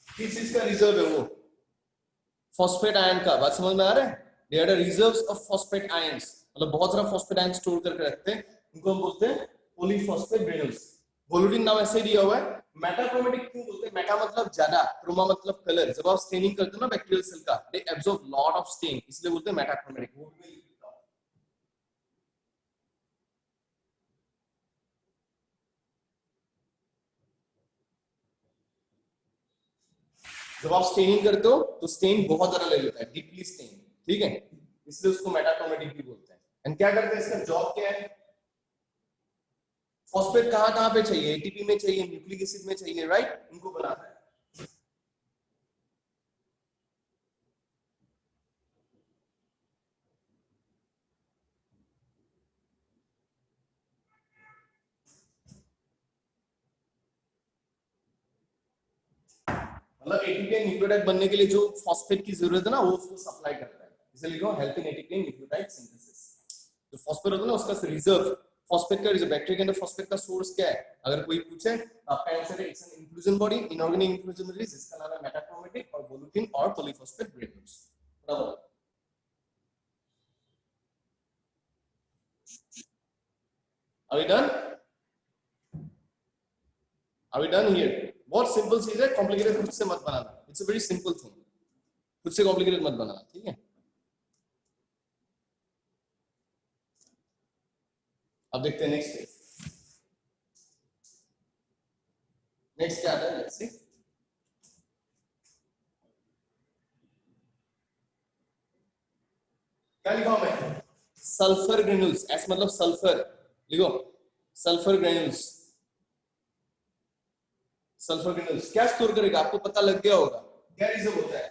किस चीज का रिजर्व है वो? फॉस्फेट आयन का। बात समझ में आ रहा है? They are reserves of phosphate ions, मतलब बहुत सारा फॉस्फेट आयन स्टोर करके रखते हैं, उनको हम बोलते हैं पॉलीफॉस्फेट ग्रेन्यूल्स। वोल्यूटिन नाम ऐसे दिया हुआ है। मेटाक्रोमेटिक क्यों बोलते हैं? मेटा मतलब ज्यादा, क्रोमा मतलब कलर। जब आप स्टेनिंग करते हो ना बैक्टीरियल सेल का, they absorb lot of stain, इसलिए बोलते हैं मेटाक्रोमेटिक। वो भी मैं लिख देता हूं। जब आप स्टेनिंग करते हो तो स्टेन बहुत ज्यादा ले लेता है, डीपली स्टेन, ठीक है, इसलिए उसको मेटाक्रोमेटिक भी बोलते हैं। एंड क्या करते हैं, इसका जॉब क्या है? फॉस्फेट कहां कहां पे चाहिए? एटीपी में चाहिए, न्यूक्लिक एसिड में चाहिए, राइट, उनको बनाना है। मतलब एटीपी न्यूक्लियोटाइड बनने के लिए जो फॉस्फेट की जरूरत है ना, वो उसको सप्लाई करता है। इसे लिखो health in ATP nucleotide synthesis. जो फॉस्फेट होता है ना, उसका रिजर्व फॉस्फेट का रिजर्व। बैक्टीरिया के अंदर फॉस्फेट का सोर्स क्या है? अगर कोई पूछे तो आपका आंसर है it's an inclusion body, inorganic inclusion body, जिसका नाम है मेटाक्रोमेटिक और वोल्यूटिन और पॉलीफॉस्फेट ग्रेन्यूल्स। बराबर? Are we done? Are we done here? बहुत सिंपल चीज है, कॉम्प्लिकेटेड खुद से मत बनाना। It's a very simple thing, खुद से कॉम्प्लिकेटेड मत बनाना, ठीक है। अब देखते हैं नेक्स्ट। नेक्स्ट क्या आता है, लेट्स सी। क्या लिखा हूं मैं? Sulphur granules. एस मतलब सल्फर, लिखो सल्फर ग्रेन्यूल्स। सल्फर ग्रेन्यूल्स क्या स्टोर करेगा? आपको पता लग गया होगा क्या रिजर्व होता है।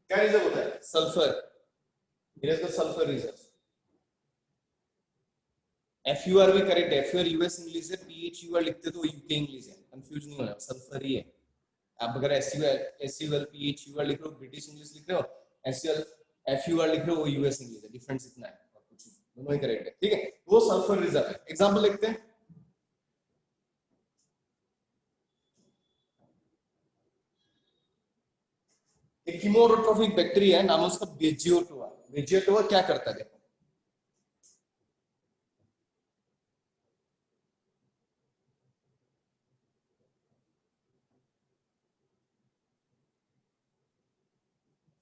क्या रिजर्व होता है? सल्फर। इसका सल्फर रिजर्व। FUR भी करेक्ट है। FUR यूएस इंग्लिश है, PHUR लिखते तो यूके इंग्लिश है, कंफ्यूज नहीं होना, सल्फर ही है। आप अगर SUL PHUR लिख रहे हो ब्रिटिश इंग्लिश लिख रहे हो, SUL FUR लिख रहे हो वो यूएस इंग्लिश है, डिफरेंस इतना है और कुछ नहीं, दोनों ही करेक्ट है, ठीक है। वो सल्फर रिजर्व है। एग्जांपल लिखते हैं, एक कीमोरोट्रोफिक बैक्टीरिया है, नाम है उसका बेजियोटोआ। वेजिएटोवा क्या करता है? देखो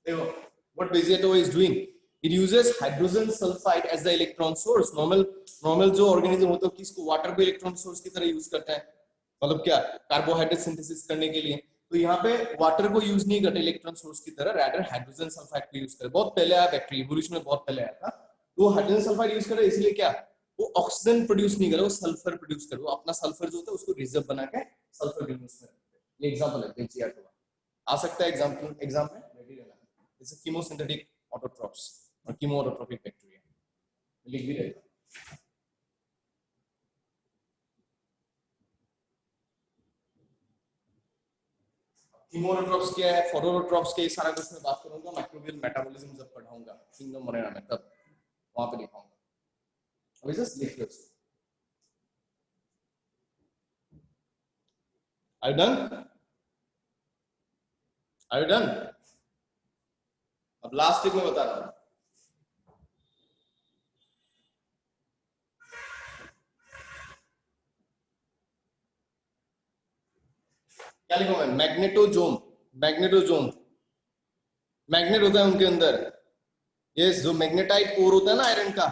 देखो what वेजिएटोवा is doing, it uses hydrogen sulfide as the electron source. Normal जो ऑर्गेनिज्म होता है किसको, वाटर को इलेक्ट्रॉन सोर्स की तरह यूज करता है, मतलब क्या, कार्बोहाइड्रेट सिंथेसिस करने के लिए। तो यहाँ पे वाटर को यूज नहीं करते इलेक्ट्रॉन सोर्स की तरह, रादर हाइड्रोजन सल्फाइड को यूज करते। बहुत पहले आया बैक्टीरिया इवोल्यूशन में, बहुत पहले आया था। तो हाइड्रोजन सल्फाइड यूज करे, इसलिए क्या, वो ऑक्सीजन प्रोड्यूस नहीं करे, वो सल्फर प्रोड्यूस करे। वो अपना सल्फर जो होता है उसको रिजर्व बना के सल्फर यूज करते हैं। ये एग्जांपल है बेंजीआटोवा, आ सकता है एग्जाम में मटेरियल है। जैसे कीमोसिंथेटिक ऑटोट्रॉप्स और कीमोऑटोट्रोपिक बैक्टीरिया लिख भी रहेगा। कीमोऑटोट्रॉप्स क्या है, फोटोट्रॉप्स क्या है, सारा कुछ मैं बात करूंगा माइक्रोबियल मेटाबॉलिज्म जब पढ़ाऊंगा किंगडम मोरेना में, तब वहां पे दिखाऊंगा। अभी जस्ट लिख लो। Are you done? Are you done? अब लास्ट टिक में बता रहा हूं। क्या लिखा मैं, मैग्नेटोजोम। मैग्नेटोजोम, मैग्नेट होता है उनके अंदर। ये जो मैग्नेटाइट ओर होता है ना आयरन का,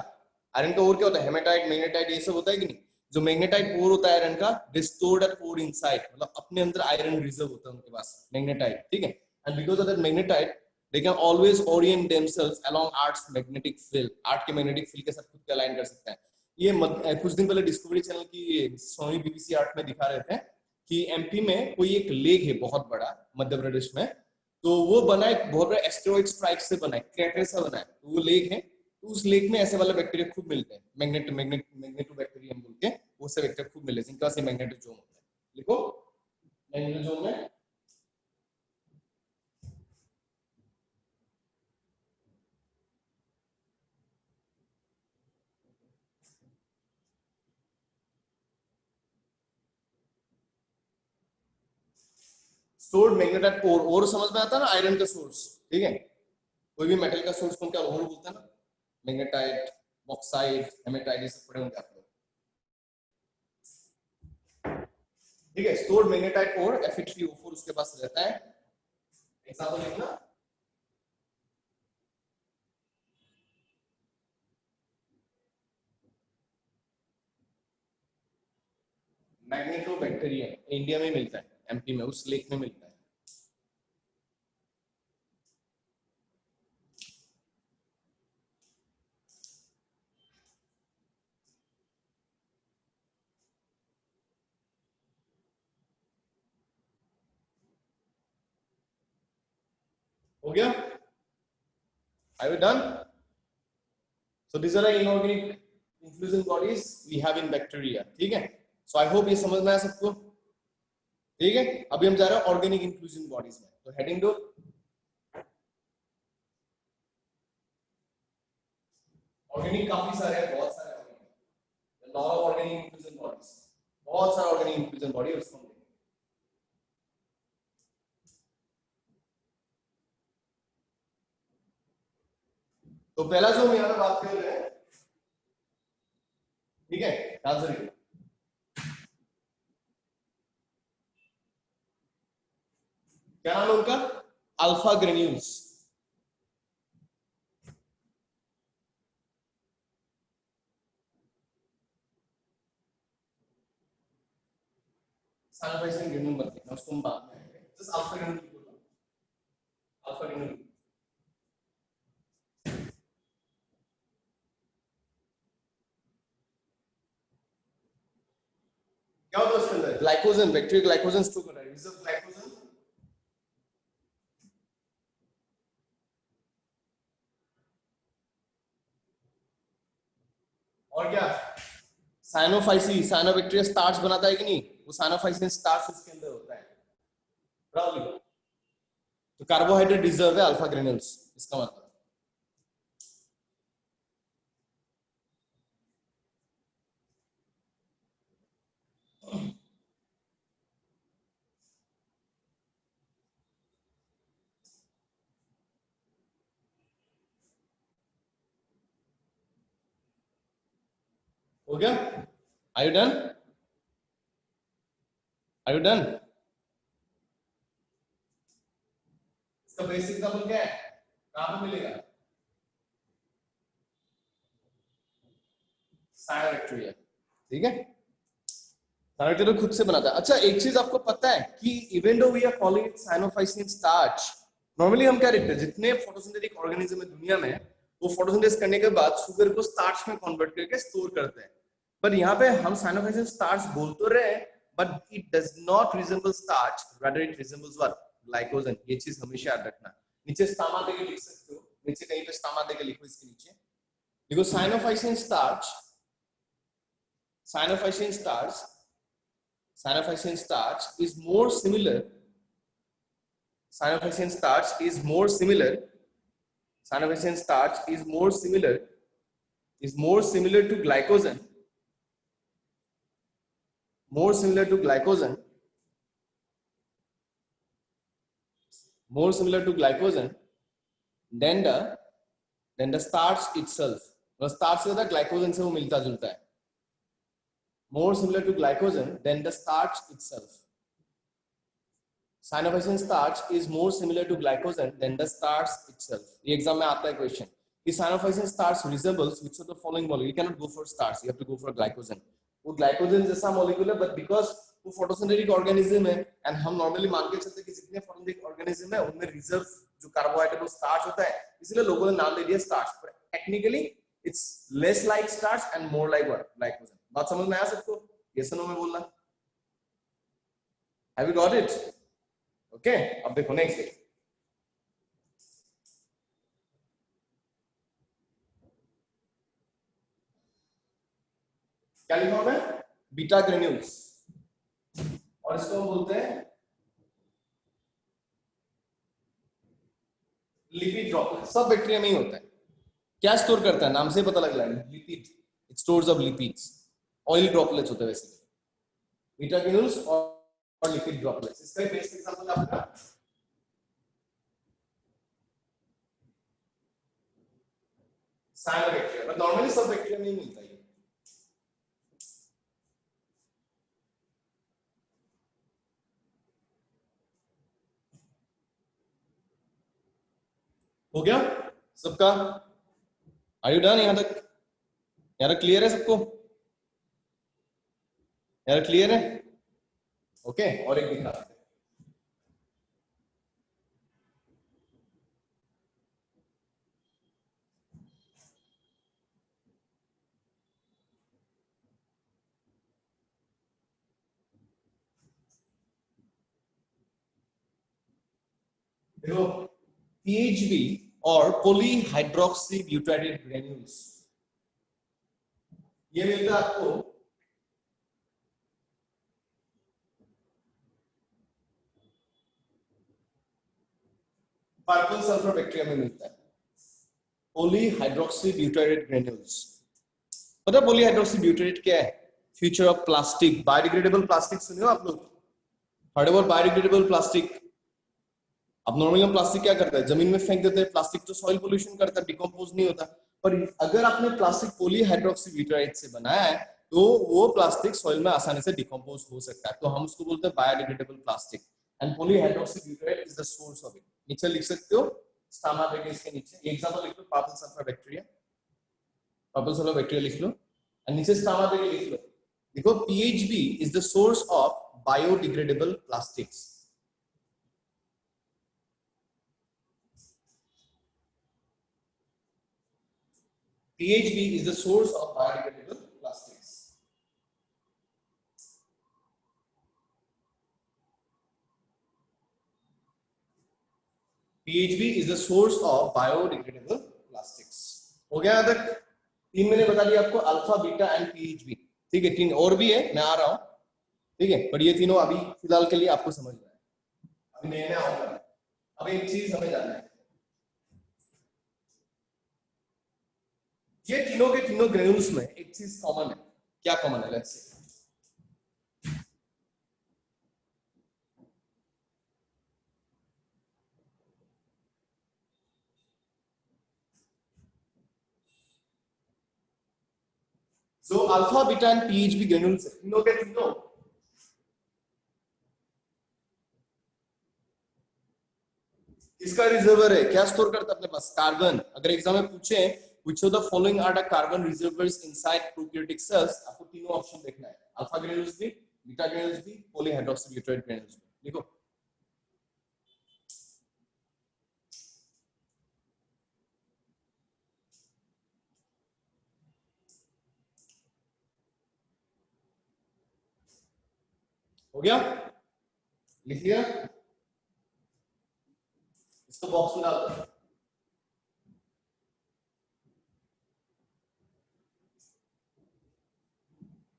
आयरन का ओर क्या होता है, हेमेटाइट, मैग्नेटाइट, ये सब होता है कि नहीं। जो मैग्नेटाइट ओर होता है आयरन का, डिस्टोर्ड एट ओर इनसाइड, मतलब अपने अंदर आयरन रिजर्व होता है उनके पास, मैग्नेटाइट, ठीक है। And because of that magnetite they can always Orient themselves along arts magnetic field, art के मैग्नेटिक फील्ड के साथ खुद को अलाइन कर सकते हैं। ये कुछ दिन पहले डिस्कवरी चैनल की सोनी बीबीसी आर्ट में दिखा रहे थे कि एमपी में कोई एक लेक है बहुत बड़ा, मध्य प्रदेश में, तो वो बना है बहुत बड़ा एस्टेरॉइड स्ट्राइक से बना है, क्रैटर से बना है। तो वो लेक है, तो उस लेक में ऐसे वाले बैक्टीरिया खूब मिलते हैं, मैग्नेटोबैक्टीरियम बोल के, वो से बैक्टीरिया खूब मिलते हैं जिनके पास ये मैग्नेटोजोम होता है। लिखो मैग्नेटोजोम में स्टोर्ड मैग्नेटाइट ओर, ओर समझ में आता है ना, आयरन का सोर्स, ठीक है। कोई भी मेटल का सोर्स को क्या ओर बोलते हैं ना, मैग्नेटाइट, बॉक्साइट, हेमेटाइट, ये सब पढ़े होंगे आप लोग, ठीक है। स्टोर्ड मैग्नेटाइट ओर Fe3O4 उसके पास रहता है। एग्जांपल लिखना, मैग्नेटोबैक्टीरियम इंडिया में मिलता है, एमपी में उस लेक में मिलता है। हो गया? Are you done? So these are the inorganic influencing bodies we have in bacteria, ठीक है। So I hope ये समझ में आया सबको, ठीक है। अभी हम जा रहे हैं ऑर्गेनिक इंक्लूजन बॉडीज में, तो हेडिंग दो। ऑर्गेनिक काफी सारे हैं, बहुत सारे organic, law of organic inclusion bodies, बहुत सारे ऑर्गेनिक इंक्लूजन बॉडी, उसको हम देखेंगे। तो पहला जो हम यहाँ पे बात कर रहे हैं, ठीक है, ध्यान से देखिए। क्या नाम है उनका, अल्फा ग्रेन्यूल्स। साइनोफाइसिन ग्रेन्यूल मत लिखना, उसको हम बाद में आएंगे, जस्ट अल्फा ग्रेन्यूल लिख दो, अल्फा ग्रेन्यूल। क्या होता है उसके अंदर, ग्लाइकोजन, बैक्टीरिया ग्लाइकोजन स्टोर कर रहा है, रिजर्व ग्लाइकोजन। और क्या, साइनोफाइसी, साइनोबैक्टीरिया स्टार्च बनाता है कि नहीं, वो साइनोफाइसिन स्टार्च उसके अंदर होता है, बराबर। तो कार्बोहाइड्रेट रिजर्व है अल्फा ग्रेन्यूल्स, इसका मतलब। हो गया? Are you done? Are you done? इसका बेसिक एग्जांपल क्या है? कहां पे मिलेगा? साइनोबैक्टीरिया, ठीक है? साइनोबैक्टीरिया खुद से बनाता है। अच्छा, एक चीज आपको पता है कि even though we are calling it cyanophycin starch, normally हम क्या देखते हैं, जितने फोटोसिंथेटिक ऑर्गेनिज्म है दुनिया में, वो फोटोसिंथेसिस करने के बाद शुगर को स्टार्च में कन्वर्ट करके स्टोर करते हैं। पर यहाँ पे हम साइनोफाइसिन स्टार्च बोल तो रहे हैं, but it does not resemble starch, rather it resembles what? Glycogen. ये चीज हमेशा याद रखना। नीचे स्टामा देके लिख सकते हो, नीचे कहीं पे स्टामा देके लिखो, इसके नीचे देखो cyanophycin starch, cyanophycin starch, cyanophycin starch is more similar, cyanophycin starch is more similar, cyanophycin starch is more similar to glycogen, more similar to glycogen, more similar to glycogen than the starch itself। तो स्टार्च से ग्लाइकोजन से वो मिलता जुलता है। more similar to glycogen than the starch itself। Cyanophycin starch is more similar to glycogen than the starch itself। ये एग्जाम में आता है क्वेश्चन कि cyanophycin starch resembles which of the following molecule? You cannot go for starch, you have to go for glycogen। वो ग्लाइकोजन जैसा मॉलिक्यूल है, बट बिकॉज वो फोटोसिंथेटिक ऑर्गेनिज्म है, एंड हम नॉर्मली मान के चलते हैं कि जितने फोटोसिंथेटिक ऑर्गेनिज्म है उनमें रिजर्व जो कार्बोहाइड्रेट वो स्टार्च होता है, इसलिए लोगों ने नाम दे दिया स्टार्च। पर technically it's less like starch and more like what? Glycogen. बात समझ में आया सबको? यस नो में बोलना। Have you got it? Okay, अब देखो नेक्स्ट डे क्या लिखा हुआ है? बीटा ग्रेन्यूल्स, और इसको हम बोलते हैं लिपिड ड्रॉपलेट। सब बैक्टीरिया में ही होता है। क्या स्टोर करता है? नाम से पता लग रहा है, lipid. It stores of lipids, oil droplets होते हैं वैसे बीटा ग्रेन्यूल्स और लिपिड ड्रॉपलेट्स। इसका बेस्ट एग्जांपल आपका साइनोबैक्टीरिया, बट नॉर्मली सब बैक्टीरिया में ही मिलता है। हो गया सबका? Are you done? यहां तक क्लियर है सबको? यार क्लियर है? ओके, और एक दिखा देते हैं। देखो PHB और पॉलीहाइड्रोक्सी ब्यूटाइड ग्रेन्यूल्स, ये मिलता है आपको पर्पल सल्फर बैक्टीरिया में मिलता है। पॉलीहाइड्रोक्सी ब्यूटाइड ग्रेन्यूल्स, पता है पॉलीहाइड्रोक्सी ब्यूटाइड क्या है? Future of plastic, biodegradable plastic सुने हो आप लोग? Heard about biodegradable plastic? अब नॉर्मली हम प्लास्टिक क्या करते हैं? जमीन में फेंक देते हैं। प्लास्टिक तो सॉइल पोल्यूशन करता है, डिकम्पोज नहीं होता। पर अगर आपने प्लास्टिक पॉलीहाइड्रोक्सी ब्यूटाइड से बनाया है तो वो प्लास्टिक सॉइल में आसानी से डिकम्पोज हो सकता है, तो हम उसको बोलते हैं biodegradable plastic. And polyhydroxy butyrate is the source of it. नीचे लिख सकते हो स्टामा देके, इसके नीचे एग्जांपल लिख लो, purple sulphur bacteria, purple sulphur bacteria लिख लो, एंड नीचे स्टामा देके लिख लो। देखो PHB is the source of biodegradable plastics. PHB is the source of biodegradable plastics. PHB is the source of biodegradable plastics. हो गया यहाँ तक? 3 मैंने बता दिया आपको, अल्फा, बीटा एंड PHB। ठीक है, 3 और भी है, मैं आ रहा हूँ। ठीक है, पर ये तीनों अभी फिलहाल के लिए आपको समझना है, अभी नए नए आऊंगा। अब एक चीज हमें जानना है, ये तीनों के तीनों ग्रेन्यूल्स में एक चीज कॉमन है। क्या कॉमन है? लेट्स से जो alpha beta and PHB granules है, तीनों के तीनों इसका रिजर्वर है, क्या स्टोर करता है अपने पास? कार्बन। अगर एग्जाम में पूछे which of the following are the carbon reservoirs inside prokaryotic cells, आपको तीनों ऑप्शन देखना है, अल्फा ग्रेन्यूल्स भी, बीटा ग्रेन्यूल्स भी, पॉलीहाइड्रोक्सीग्लूटाराइड ग्रेन्यूल्स भी। देखो हो गया, लिख लिया, इसको बॉक्स में डाल दो।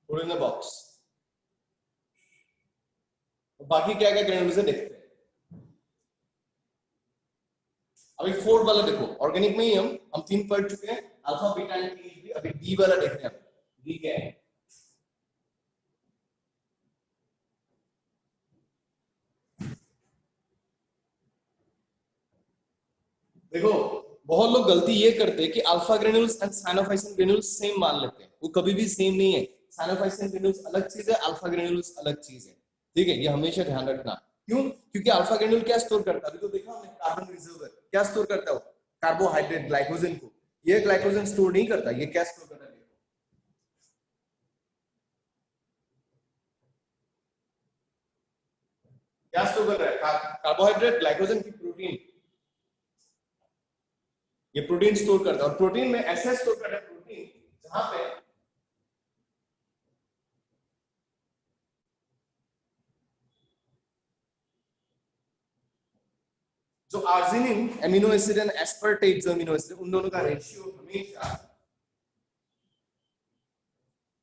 Put in the box। बाकी क्या क्या ग्रेन्यूल्स है देखते हैं। अभी फोर्थ वाला देखो, ऑर्गेनिक में ही हम तीन पढ़ चुके हैं, अल्फा बीटा एंड पीएचबी। अभी डी वाला देख रहे हैं, डी क्या है? देखो बहुत लोग गलती ये करते हैं कि alpha granules and cyanophycin granules same मान लेते हैं, वो कभी भी सेम नहीं है। साइनोफाइसिन ग्रेन्यूल्स अलग चीज है, अल्फा ग्रेन्यूल्स अलग चीज है, ठीक है, ये हमेशा ध्यान रखना। क्यों? क्योंकि अल्फा ग्रेन्यूल क्या स्टोर करता है? अभी तो देखा हमने कार्बन रिजर्वर, क्या स्टोर करता है? कार्बोहाइड्रेट, ग्लाइकोजन को। ये ग्लाइकोजन स्टोर नहीं करता, ये क्या स्टोर करता है? क्या स्टोर कर रहा है? कार्बोहाइड्रेट, ग्लाइकोजन की प्रोटीन। ये प्रोटीन स्टोर करता है, और प्रोटीन में ऐसा स्टोर करता है प्रोटीन जहां पे जो arginine amino acid and aspartate जो एमिनो एसिड, उन दोनों का रेशियो हमेशा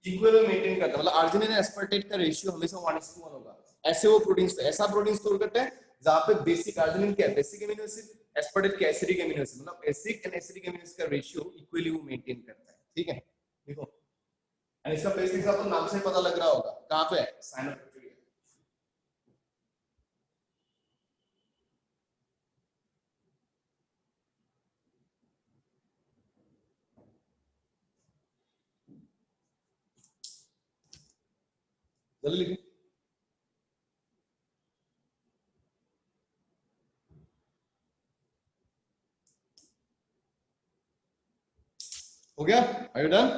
इक्वल में मेंटेन करता है। मतलब आर्जिनिन एंड एस्पार्टेट का रेशियो हमेशा 1:1 होगा। ऐसे वो प्रोटीन, ऐसा प्रोटीन स्टोर करते हैं जहां पे बेसिक आर्जिनिन क्या है? बेसिक एमिनो एसिड, एस्पार्टेट क्या? Acidic amino acid. मतलब basic and acidic amino acid का रेशियो इक्वली वो मेंटेन करता है, ठीक है। देखो एंड इसका बेस्ट एग्जांपल नाम से पता लग रहा होगा, कहां पे है? साइनोबैक्टीरिया। जल्दी लिखो। हो गया? Are you done?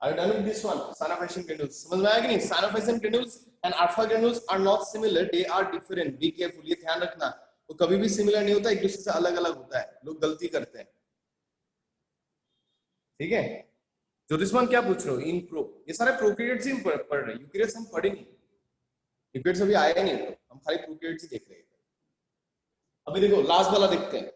Are you done with this one? Sainophysin granules समझ में आया कि नहीं? Sainophysin granules and alpha granules are not similar, they are different. Be careful, ये ध्यान रखना, वो कभी भी सिमिलर नहीं होता, एक दूसरे से अलग अलग होता है, लोग गलती करते हैं, ठीक है। ज्योतिषमान क्या पूछ रहे हो? इन प्रो, ये सारे प्रोकैरियोट्स ही पढ़ रहे हैं, यूकैरियोट्स हम पढ़े नहीं, यूकैरियोट्स अभी आया नहीं, हम खाली प्रोकैरियोट्स ही देख रहे हैं। अभी देखो लास्ट वाला देखते हैं।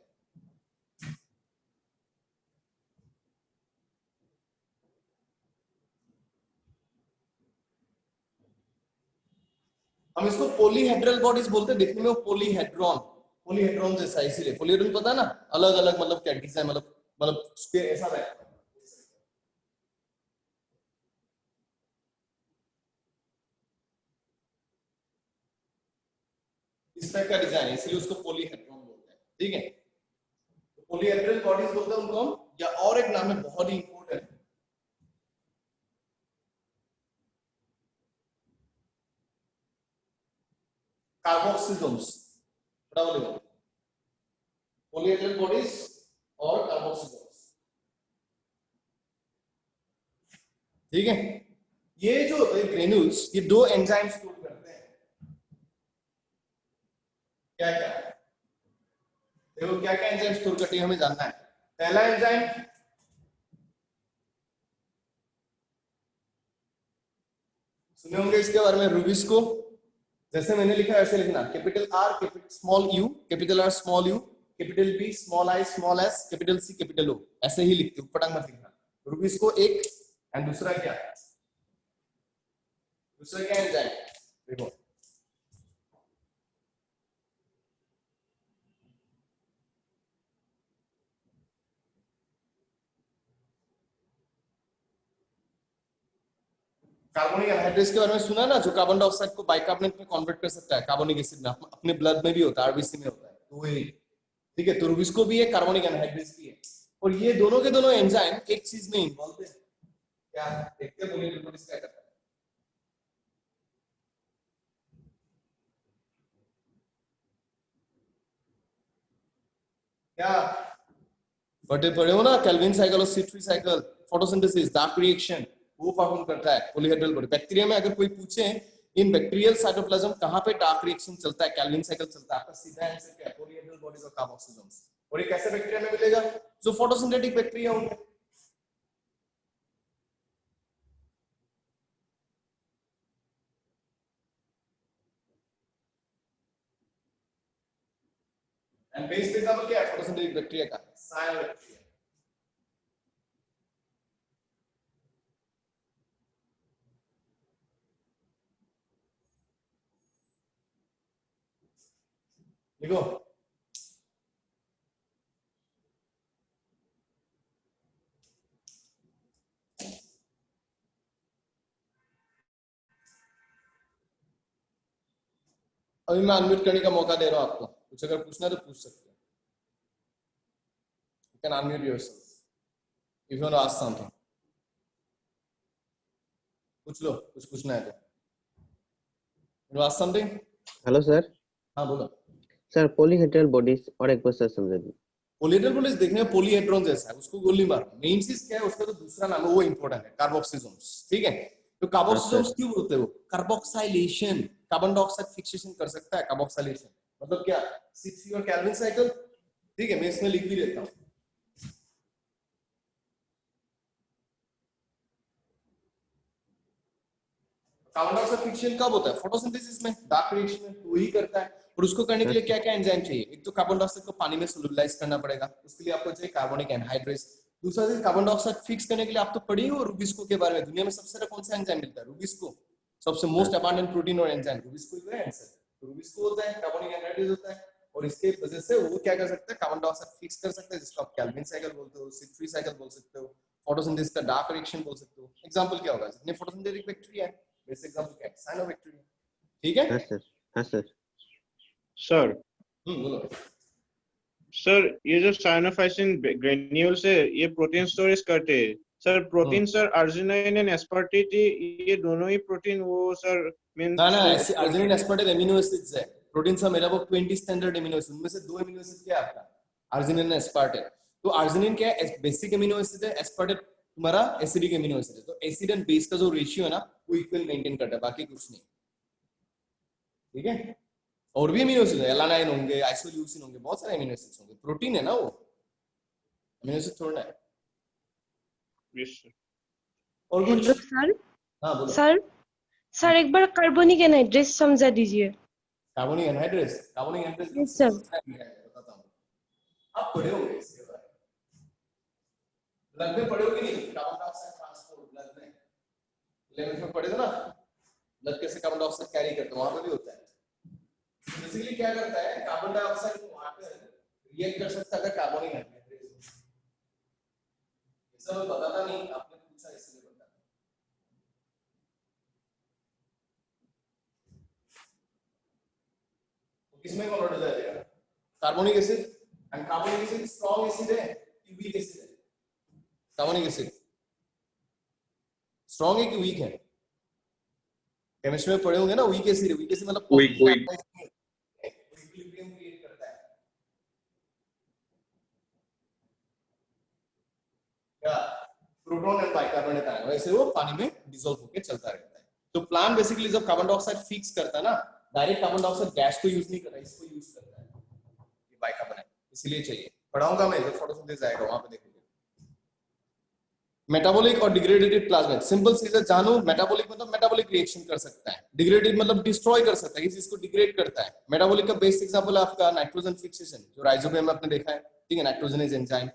हम इसको पॉलीहेड्रल बॉडीज बोलते हैं, देखने में वो पॉलीहेड्रॉन जैसा, इसीलिए पॉलीहेड्रॉन पता है ना, अलग अलग मतलब क्या डिजाइन, मतलब स्क्वायर ऐसा रहता है, इस टाइप का डिजाइन है, इसलिए उसको पॉलीहेड्रॉन बोलते हैं, ठीक है। तो पॉलीहेड्रल बॉडीज बोलते हैं उनको हम, या और एक नाम है बहुत ही इंपॉर्टेंट, कार्बोक्सिलोम्स। बड़ा बोलेगा, पॉलीहेड्रल बॉडीज और कार्बोक्सिलोम्स, ठीक है। ये जो ग्रेन्यूल्स, ये दो एंजाइम स्टोर करते हैं, क्या क्या? देखो क्या क्या एंजाइम स्टोर करते हैं हमें जानना है। पहला एंजाइम सुने होंगे इसके बारे में, रूबिस्को। जैसे मैंने लिखा है ऐसे लिखना, capital R small U, capital R small U, capital B small I small S, capital C capital O, ऐसे ही लिखते हो, पटांग मत लिखना। रूबिस्को एक, एंड दूसरा क्या? दूसरा क्या एंजाइम? देखो कार्बोनिक एनहाइड्रेस के बारे में सुना ना, जो कार्बन डाइऑक्साइड को बाइकार्बोनेट में कन्वर्ट कर सकता है, कार्बोनिक एसिड में, अपने ब्लड में भी होता है, आरबीसी में होता है, तो वही, ठीक है। तो रूबिस्को भी है, कार्बोनिक एनहाइड्रेस भी है, और ये दोनों के दोनों एंजाइम एक चीज में इन्वॉल्व है, क्या देखते हैं पोलीहेड्रल बॉडीज क्या करता है। क्या पढ़े हो ना केल्विन साइकिल और सिट्री साइकिल, फोटोसिंथेसिस, डार्क रिएक्शन, वो परफॉर्म करता है पोलीहेड्रल बॉडी। बैक्टीरिया में अगर कोई पूछे इन बैक्टीरियल साइटोप्लाज्म कहां पे डार्क रिएक्शन चलता है, केल्विन साइकिल चलता है, आपका सीधा आंसर क्या है, पोलीहेड्रल बॉडीज और कार्बोक्सिल्स। और ये कैसे बैक्टीरिया में मिलेगा, जो फोटोसिंथेटिक बैक्टीरिया होंगे। एंड बेस एग्जांपल क्या है फोटोसिंथेटिक बैक्टीरिया का, साइनोबैक्टीरिया। देखो अभी मैं अनम्यूट करने का मौका दे रहा हूं आपको, कुछ अगर पूछना है तो पूछ सकते हैं। You can unmute yourself if you want to ask something. पूछ लो, कुछ पूछना है तो। You want to ask something? Hello sir. हाँ बोलो। सर पॉलीहेड्रल बॉडीज और एक बार सर समझा दीजिए। पोलीहेड्रल बॉडीज देखने में पॉलीहेड्रॉन जैसा है, उसको गोली मारो। मेन चीज क्या है, उसका तो दूसरा नाम है वो इंपॉर्टेंट है, कार्बोक्सिल्स। ठीक है, तो कार्बोक्सिल्स क्यों बोलते हो, कार्बोक्साइलेशन, कार्बन डाइऑक्साइड फिक्सेशन कर सकता है। कार्बोक्साइलेशन मतलब क्या, C3 और केल्विन साइकिल। ठीक है, मैं इसमें लिख भी देता हूं। कार्बन डाइऑक्साइड फिक्सेशन कब होता है, फोटोसिंथेसिस में, डार्क रिएक्शन में, तो ही करता है। और उसको करने के लिए क्या क्या एंजाइम चाहिए, एक तो कार्बन डाइऑक्साइड को पानी में सोल्यूबलाइज करना पड़ेगा, उसके लिए आपको चाहिए कार्बोनिक एनहाइड्रेस। दूसरा चीज, कार्बन डाइऑक्साइड फिक्स करने के लिए आप तो पढ़ी हो रुबिस्को के बारे में, दुनिया में सबसे ज्यादा कौन सा एंजाइम मिलता है, रुबिस्को। सबसे मोस्ट अबंडेंट प्रोटीन और एंजाइम रुबिस्को ही है आंसर। तो रुबिस्को होता है, कार्बोनिक एनहाइड्रेस होता है, और इसके वजह से वो क्या कर सकता है, कार्बन डाइऑक्साइड फिक्स कर सकता है, जिसको आप केल्विन साइकिल बोलते हो, C3 साइकिल बोल सकते हो, फोटोसिंथेसिस का डार्क रिएक्शन बोल सकते हो। एग्जांपल क्या होगा, जितने फोटोसिंथेटिक बैक्टीरिया है, बेसिक एग्जांपल क्या है, साइनोबैक्टीरिया। ठीक है। हाँ सर। हाँ सर। सर बोलो। सर ये जो साइनोफाइसिन ग्रेन्यूल्स है ये प्रोटीन स्टोरेज करते हैं sir. Protein sir arginine and aspartate ये दोनों ही प्रोटीन वो सर मीन ना ना, ऐसे अर्जिनाइन एस्पार्टेट अमीनो एसिड्स है। प्रोटीन सा मेरा वो 20 स्टैंडर्ड अमीनो एसिड, उनमें से 2 अमीनो एसिड क्या है आपका, अर्जिनाइन और एस्पार्टेट। तो अर्जिनाइन क्या है, बेसिक अमीनो एसिड है, एस्पार्टेट तुम्हारा एसिडिक अमीनो एसिड है। तो एसिड एंड बेस का जो रेशियो है ना, वो इक्वल मेंटेन करता है, बाकी कुछ नहीं। ठीक है, और भी अमीनो एसिड है, एलानाइन होंगे, आइसोल्यूसिन होंगे, बहुत सारे अमीनो एसिड्स होंगे। प्रोटीन है ना वो, अमीनो एसिड थोड़ा है। Yes sir. और हेलो कुछ। सर। हाँ बोलो। सर एक बार कार्बनिक एनहाइड्रेस समझा दीजिए। Carbonic anhydrase, carbonic anhydrase yes sir. बताता हूँ, आप पढ़े होंगे इसके बारे में, ब्लड में पढ़े हो कि नहीं, कार्बन डाइऑक्साइड ट्रांसपोर्ट ब्लड में 11th में पढ़े थे ना, ब्लड कैसे कार्बन डाइऑक्साइड कैरी करता है, वहां पे भी होता है। बेसिकली क्या करता है, कार्बन डाइऑक्साइड को आकर रिएक्ट कर सकता है कार्बोनिक एनहाइड्रेस। ये सब पता था नहीं, आपने पूछा इसलिए बता। किसमें कन्वर्ट हो जाएगा, carbonic acid. And carbonic acid strong acid है कि वीक एसिड है, कार्बोनिक एसिड स्ट्रॉन्ग है कि वीक है, केमिस्ट्री में पढ़े होंगे ना, वीक एसिड है। वीक एसिड मतलब इक्विलिब्रियम क्रिएट करता है क्या, प्रोटॉन एंड बाइकार्बोनेट आयन, वैसे वो पानी में डिसॉल्व होकर चलता रहता है। तो प्लांट बेसिकली जब कार्बन डाइऑक्साइड फिक्स करता है ना, डायरेक्ट कार्बन डाइऑक्साइड गैस को यूज नहीं करता, इसको यूज करता है, ये बाइकार्बोनेट, इसलिए चाहिए। पढ़ाऊंगा मैं जब फोटोसिंथेसिस आएगा वहां पे देखोगे। मेटाबॉलिक और डिग्रेडेटिव प्लाज्मिड, सिंपल चीज है जानू। मेटाबॉलिक मतलब मेटाबॉलिक रिएक्शन कर सकता है, डिग्रेडेटिव मतलब डिस्ट्रॉय कर सकता है, इस चीज को डिग्रेड करता है। मेटाबॉलिक का बेस्ट एग्जांपल है आपका नाइट्रोजन फिक्सेशन, जो राइजोबियम में आपने देखा है। ठीक है, नाइट्रोजनेज एंजाइम।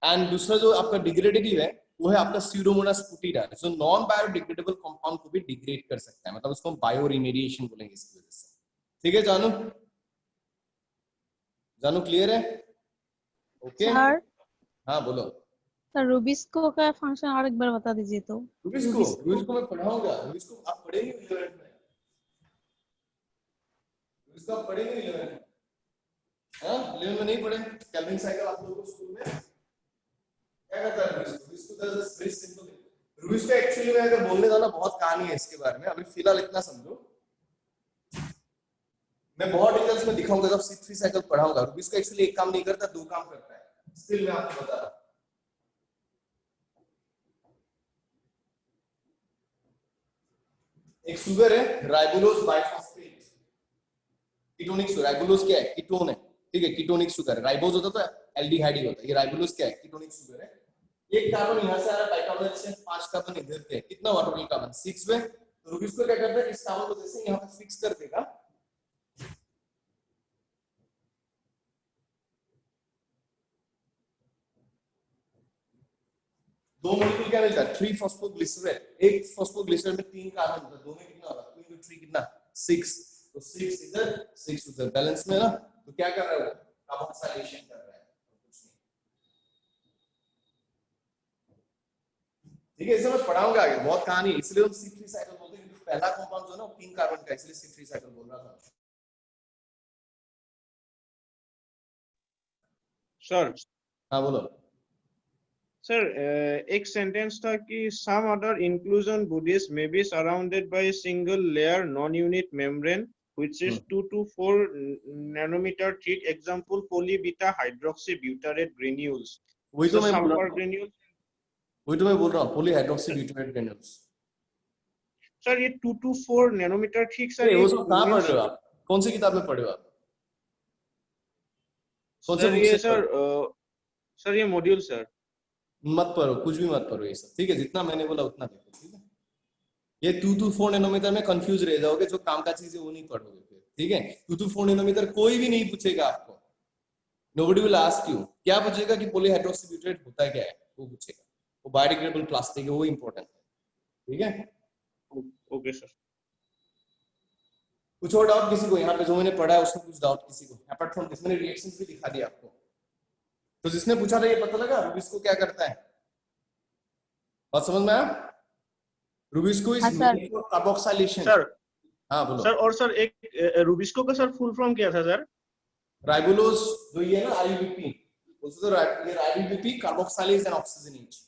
एंड दूसरा जो आपका डिग्रेडेटिव है वो है आपका स्यूडोमोनास फुटिडा, जो नॉन बायोडिग्रेडेबल कंपाउंड को भी डिग्रेड कर सकता है, मतलब उसको हम बायो रिमेडिएशन बोलेंगे इसकी वजह से। ठीक है जानू, जानू क्लियर है? ओके सर हाँ बोलो। सर रुबिस्को का फंक्शन और एक बार बता दीजिए तो। रुबिस्को मैं पढ़ाऊंगा, रुबिस्को आप पढ़ेंगे 11th में, रुबिस्को आप पढ़ेंगे 11th में। हाँ 11th में नहीं पढ़े, केल्विन साइकिल आप लोगों को स्कूल में क्या करता है Rubisco? Rubisco does this very simple thing. Rubik's को एक्चुअली में अगर बोलने जाना बहुत कहानी है इसके बारे में, अभी फिलहाल इतना समझो। मैं बहुत डिटेल्स में दिखाऊंगा जब C3 साइकिल पढ़ाऊंगा। रूबिक्स को एक्चुअली एक काम नहीं करता, दो काम करता है। स्टिल मैं आपको बता रहा हूं। एक शुगर है राइबोलोज बाइफॉस्फेट, कीटोनिक शुगर। राइबोलोज क्या है? कीटोन है, ठीक है, कीटोनिक शुगर। राइबोज होता तो एल्डिहाइड ही होता है, ये राइबोलोज क्या है? कीटोनिक शुगर है। एक कार्बन यहां से आ रहा है बाइकार्बोनेट से, 5 कार्बन इधर के, कितना हुआ टोटल कार्बन? 6 में। तो रूबिक्स को क्या करता है, इस कार्बन को जैसे यहां पे फिक्स कर देगा, दो मॉलिक्यूल क्या मिलता है? 3 फॉस्फोग्लिसरेट। एक फॉस्फोग्लिसरेट में 3 कार्बन होता है, दो में कितना होगा? 2 into 3 कितना? 6। तो 6 इधर 6 उधर, बैलेंस में ना। तो क्या कर रहा है वो? कार्बोक्सिलेशन कर रहा है, कुछ नहीं। ठीक है, इसे मैं पढ़ाऊंगा आगे, बहुत कहानी है, इसलिए हम C3 साइकिल बोलते हैं, क्योंकि पहला कंपाउंड जो है ना 3 कार्बन का, इसलिए C3 साइकिल बोल रहा था। सर हाँ बोलो। सर एक सेंटेंस था कि some other inclusion bodies may be surrounded by a single layer non-unit membrane which is 2 to 4 nanometer thick. Example polybeta hydroxybutyrate granules. वही तो So मैं some बोल रहा are हूँ, granules. वही तो मैं बोल रहा हूँ, पॉलीहाइड्रोक्सीब्यूटारेट ग्रेन्यूल्स। सर ये 2 to 4 nanometer thick सर वो ये सब कहाँ पढ़ रहे हो आप? कौन सी किताब में पढ़े हो आप? कौन से सर बुक ये से सर पढ़े? सर ये मॉड्यूल सर मत पढ़ो, कुछ भी मत पढ़ो ये सब, ठीक है? जितना मैंने बोला उतना देखो, ठीक है? ये 2 to 4 नैनोमीटर में कंफ्यूज रह जाओगे, जो काम का चीज है वो नहीं पढ़ोगे फिर, ठीक है? 2 to 4 नैनोमीटर कोई भी नहीं पूछेगा आपको, नोबडी विल आस्क यू। क्या पूछेगा कि पॉलीहाइड्रोक्सीब्यूटारेट होता क्या है, वो पूछेगा। वो बायोडिग्रेडेबल प्लास्टिक है, वो इंपॉर्टेंट है, ठीक है? Okay sir. कुछ और डाउट किसी को यहाँ पे जो मैंने पढ़ा है उसमें? कुछ डाउट किसी को अपार्ट फ्रॉम दिस? मैंने रिएक्शंस भी दिखा दिया आपको, तो जिसने पूछा था ये पता लगा रूबिक्स को क्या करता है? बात समझ में आया? रूबिक्स को इस हाँ सर। कार्बोक्सिलेशन। सर हाँ बोलो। सर और सर एक रूबिस्को का सर फुल फॉर्म क्या था सर? राइबोलोज जो ये है ना, आईयूबीपी, उसको तो ये आईयूबीपी कार्बोक्सिलेज एंड ऑक्सीजनेज।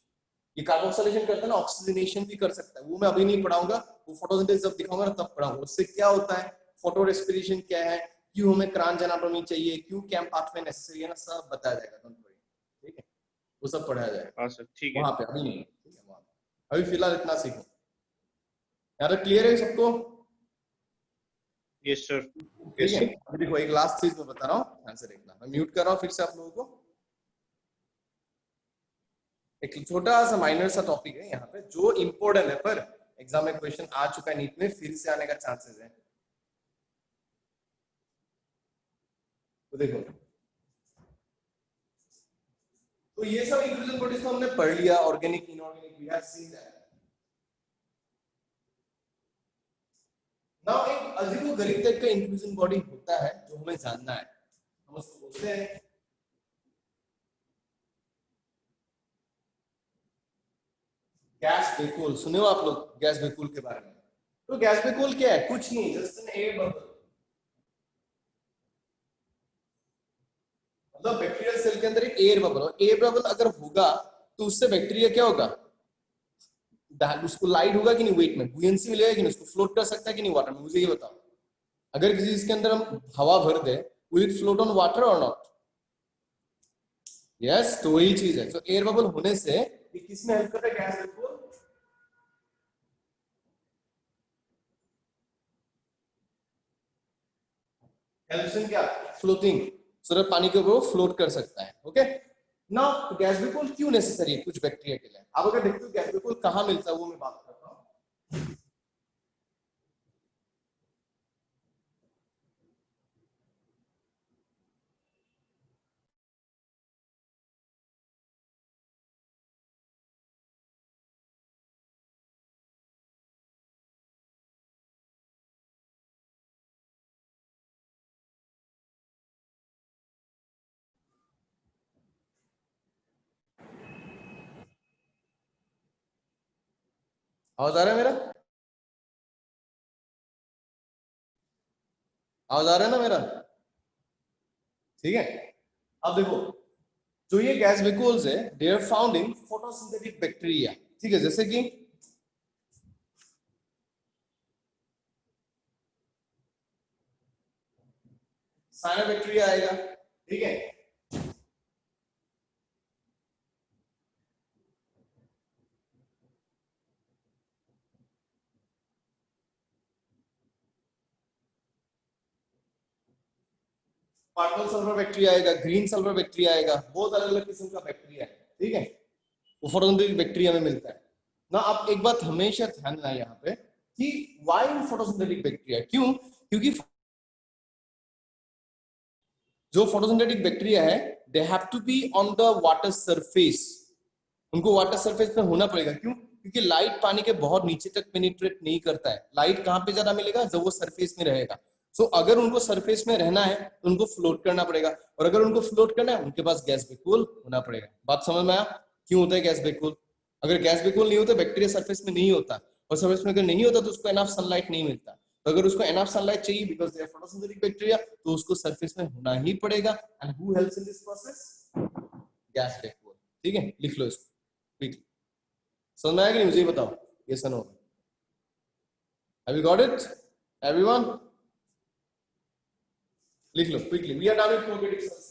ये कार्बोक्सिलेशन करता है ना, ऑक्सीजनेशन भी कर सकता है, वो मैं अभी नहीं पढ़ाऊंगा, वो फोटोसिंथेसिस जब दिखाऊंगा ना तब पढ़ाऊंगा। उससे क्या होता है, फोटो रेस्पिरेशन क्या है, क्यों हमें क्रांच एनाटॉमी चाहिए, क्यों कैम्प पाथवे नेसेसरी है ना, सब बताया जाएगा, ठीक है? वो सब पढ़ाया जाएगा। हाँ सर ठीक है। वहां पे अभी नहीं, ठीक है? वहां अभी फिलहाल इतना सीखो। यार क्लियर है सबको? Yes sir. ठीक है? अभी देखो एक लास्ट चीज मैं बता रहा हूँ, ध्यान से देखना। मैं म्यूट कर रहा हूँ फिर से आप लोगों को। एक छोटा सा माइनर सा टॉपिक है यहाँ पे जो इंपॉर्टेंट है, पर एग्जाम में क्वेश्चन आ चुका है नीट में, फिर से आने का चांसेस है। तो देखो, तो ये सब इंक्लूजन बॉडीज तो हमने पढ़ लिया, organic, inorganic, we have seen that. Now एक अजीबोगरीब टाइप का इंक्लूजन बॉडी होता है जो हमें जानना है, हम उसको बोलते हैं गैस वैक्यूल। सुने हो आप लोग गैस वैक्यूल के बारे में? तो गैस वैक्यूल क्या है? कुछ नहीं, जस्ट एन एयर बबल। मतलब बैक्टीरियल सेल के अंदर एक एयर बबल, एयर बबल अगर होगा तो उससे बैक्टीरिया क्या होगा, उसको लाइट होगा कि नहीं, वेट में बुयंसी मिलेगा कि नहीं, उसको फ्लोट कर सकता है कि नहीं वाटर में? मुझे ये बताओ, अगर किसी चीज के अंदर हम हवा भर दे, will it float on water और नॉट? यस, तो वही चीज है। तो एयर बबल होने से ये किसमें हेल्प करता है? Gas vacuole. हेल्प्स इन क्या? फ्लोटिंग, सो दैट पानी के ऊपर फ्लोट कर सकता है। ओके, नाउ गैस वैक्यूल क्यों नेसेसरी है कुछ बैक्टीरिया के लिए? आप अगर देखते हो गैस वैक्यूल कहां मिलता है, वो मैं बात करता हूं। आवाज आ रहा है मेरा? आवाज आ रहा है ना मेरा? ठीक है, अब देखो, जो ये गैस वैक्यूल्स है, they are found in photosynthetic bacteria. ठीक है, जैसे कि साइनोबैक्टीरिया आएगा, ठीक है। पर्पल सल्फर बैक्टीरिया आएगा, ग्रीन सल्फर बैक्टीरिया आएगा, बहुत अलग अलग किस्म का बैक्टीरिया है, ठीक है। वो फोटोसिंथेटिक बैक्टीरिया में मिलता है ना। आप एक बात हमेशा ध्यान देना यहाँ पे कि व्हाई इन फोटोसिंथेटिक बैक्टीरिया, क्यों? क्योंकि जो फोटोसिंथेटिक बैक्टीरिया है they have to be on the water surface, उनको वाटर सरफेस पे होना पड़ेगा। क्यों? क्योंकि लाइट पानी के बहुत नीचे तक पेनिट्रेट नहीं करता है। लाइट कहाँ पे ज्यादा मिलेगा? जब वो सरफेस में रहेगा। सो अगर उनको सरफेस में रहना है तो उनको फ्लोट करना पड़ेगा, और अगर उनको फ्लोट करना है उनके पास गैस वैक्यूल होना पड़ेगा। बात समझ में आया? क्यों होता है गैस वैक्यूल? अगर गैस वैक्यूल नहीं होता बैक्टीरिया सरफेस में नहीं होता, और सरफेस में अगर नहीं होता तो उसको एनफ सनलाइट नहीं मिलता। तो अगर उसको एनफ सनलाइट चाहिए because they are photosynthetic bacteria, तो उसको सरफेस में होना ही पड़ेगा। And who helps in this process? Gas vacuole. ठीक है, लिख लो इसको क्विकली। समझ में आया कि नहीं? मुझे बताओ, यस और no. Have you got it everyone? लिख लो quickly. We are done with prokaryotic cells.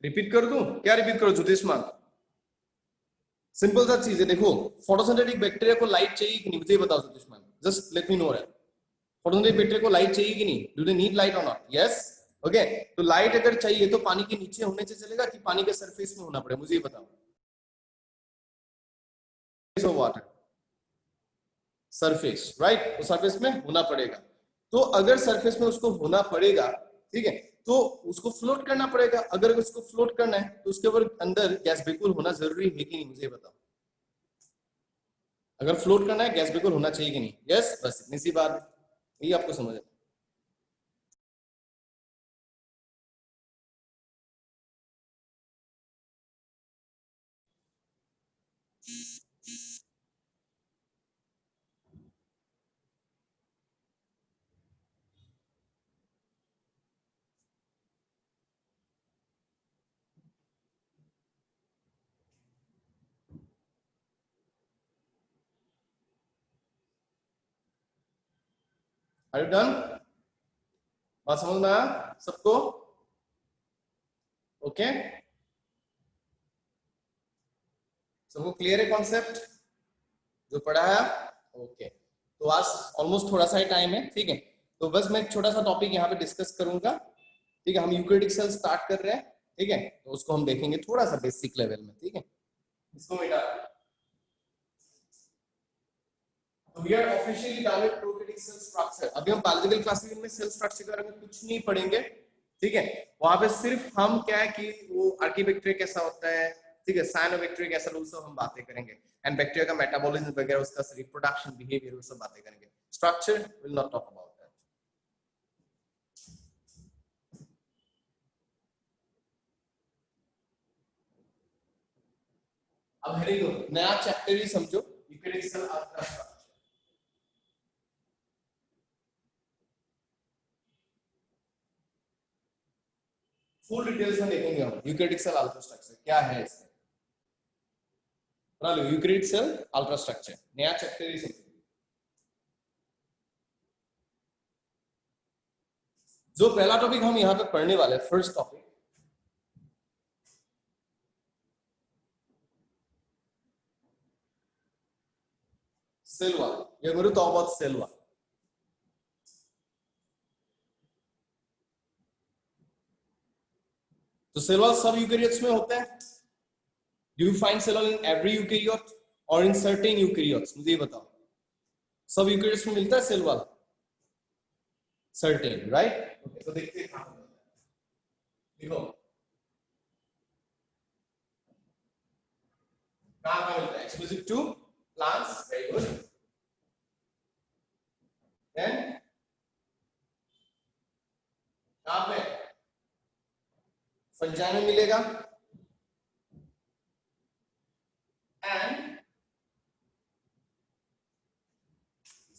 Repeat कर दूं? क्या रिपीट करो ज्योतिषमान? सिंपल सा चीज है, देखो फोटोसिंथेटिक बैक्टीरिया को लाइट चाहिए कि नहीं, मुझे बताओ Jyotishman, just let me know that. Photosynthetic bacteria को लाइट चाहिए कि नहीं? डू दे नीड लाइट और नॉट? Yes, okay. तो लाइट अगर चाहिए तो पानी के नीचे होने से चलेगा कि पानी के सरफेस में होना पड़ेगा? मुझे ये बताओ। वाटर सरफेस, राइट, तो सरफेस में होना पड़ेगा। तो अगर सरफेस में उसको होना पड़ेगा, ठीक है, तो उसको फ्लोट करना पड़ेगा। अगर उसको फ्लोट करना है तो उसके ऊपर अंदर गैस वैक्यूल होना जरूरी है कि नहीं? मुझे बताओ। अगर फ्लोट करना है गैस वैक्यूल होना चाहिए कि नहीं? यस, बस इतनी सी बात है, ये आपको समझ है। Are you done? बात समझ में आया सबको? ओके, सबको क्लियर है कॉन्सेप्ट जो पढ़ा है? ओके, तो आज ऑलमोस्ट थोड़ा सा ही टाइम है, ठीक है। तो बस मैं एक छोटा सा टॉपिक यहाँ पे डिस्कस करूंगा, ठीक है। हम यूकेरियोटिक सेल स्टार्ट कर रहे हैं, ठीक है, तो उसको हम देखेंगे थोड़ा सा बेसिक लेवल में, ठीक है। इसको मिटा, तो we are officially done with prokaryotic cell structure. अभी हम बायोलॉजिकल क्लासिफिकेशन में सेल स्ट्रक्चर के बारे में कुछ नहीं पढ़ेंगे, ठीक है। वहां पे सिर्फ हम क्या है कि वो आर्कीबैक्टीरिया कैसा होता है, ठीक है, साइनोबैक्टीरिया कैसा, वो सब हम बातें करेंगे। एंड बैक्टीरिया का मेटाबॉलिज्म वगैरह, उसका रिप्रोडक्शन, बिहेवियर, वो सब बातें करेंगे। Structure will not talk about that. अब हेडिंग दो, नया चैप्टर ही समझो, यूकेरियोटिक सेल आपका स्ट्रक्चर। फुल डिटेल्स में देखेंगे हम यूकेरियोटिक सेल अल्ट्रा स्ट्रक्चर क्या है इसमें। बना लो यूकेरियोटिक सेल अल्ट्रा स्ट्रक्चर, नया चैप्टर ही समझो। जो पहला टॉपिक हम यहाँ पे पढ़ने वाले हैं, first topic, cell wall. We are going to talk about cell wall. तो सेल वॉल सब यूकेरियोट्स में होता है। Do you find cell wall in every eukaryote or in certain eukaryotes? मुझे ये बताओ, सब यूकेरियोट्स में मिलता है cell wall? Certain, right. Okay, तो देखते हैं कहां मिलता है। देखो कहां मिलता है? Exclusive to plants, very good. Then fungi में मिलेगा, एंड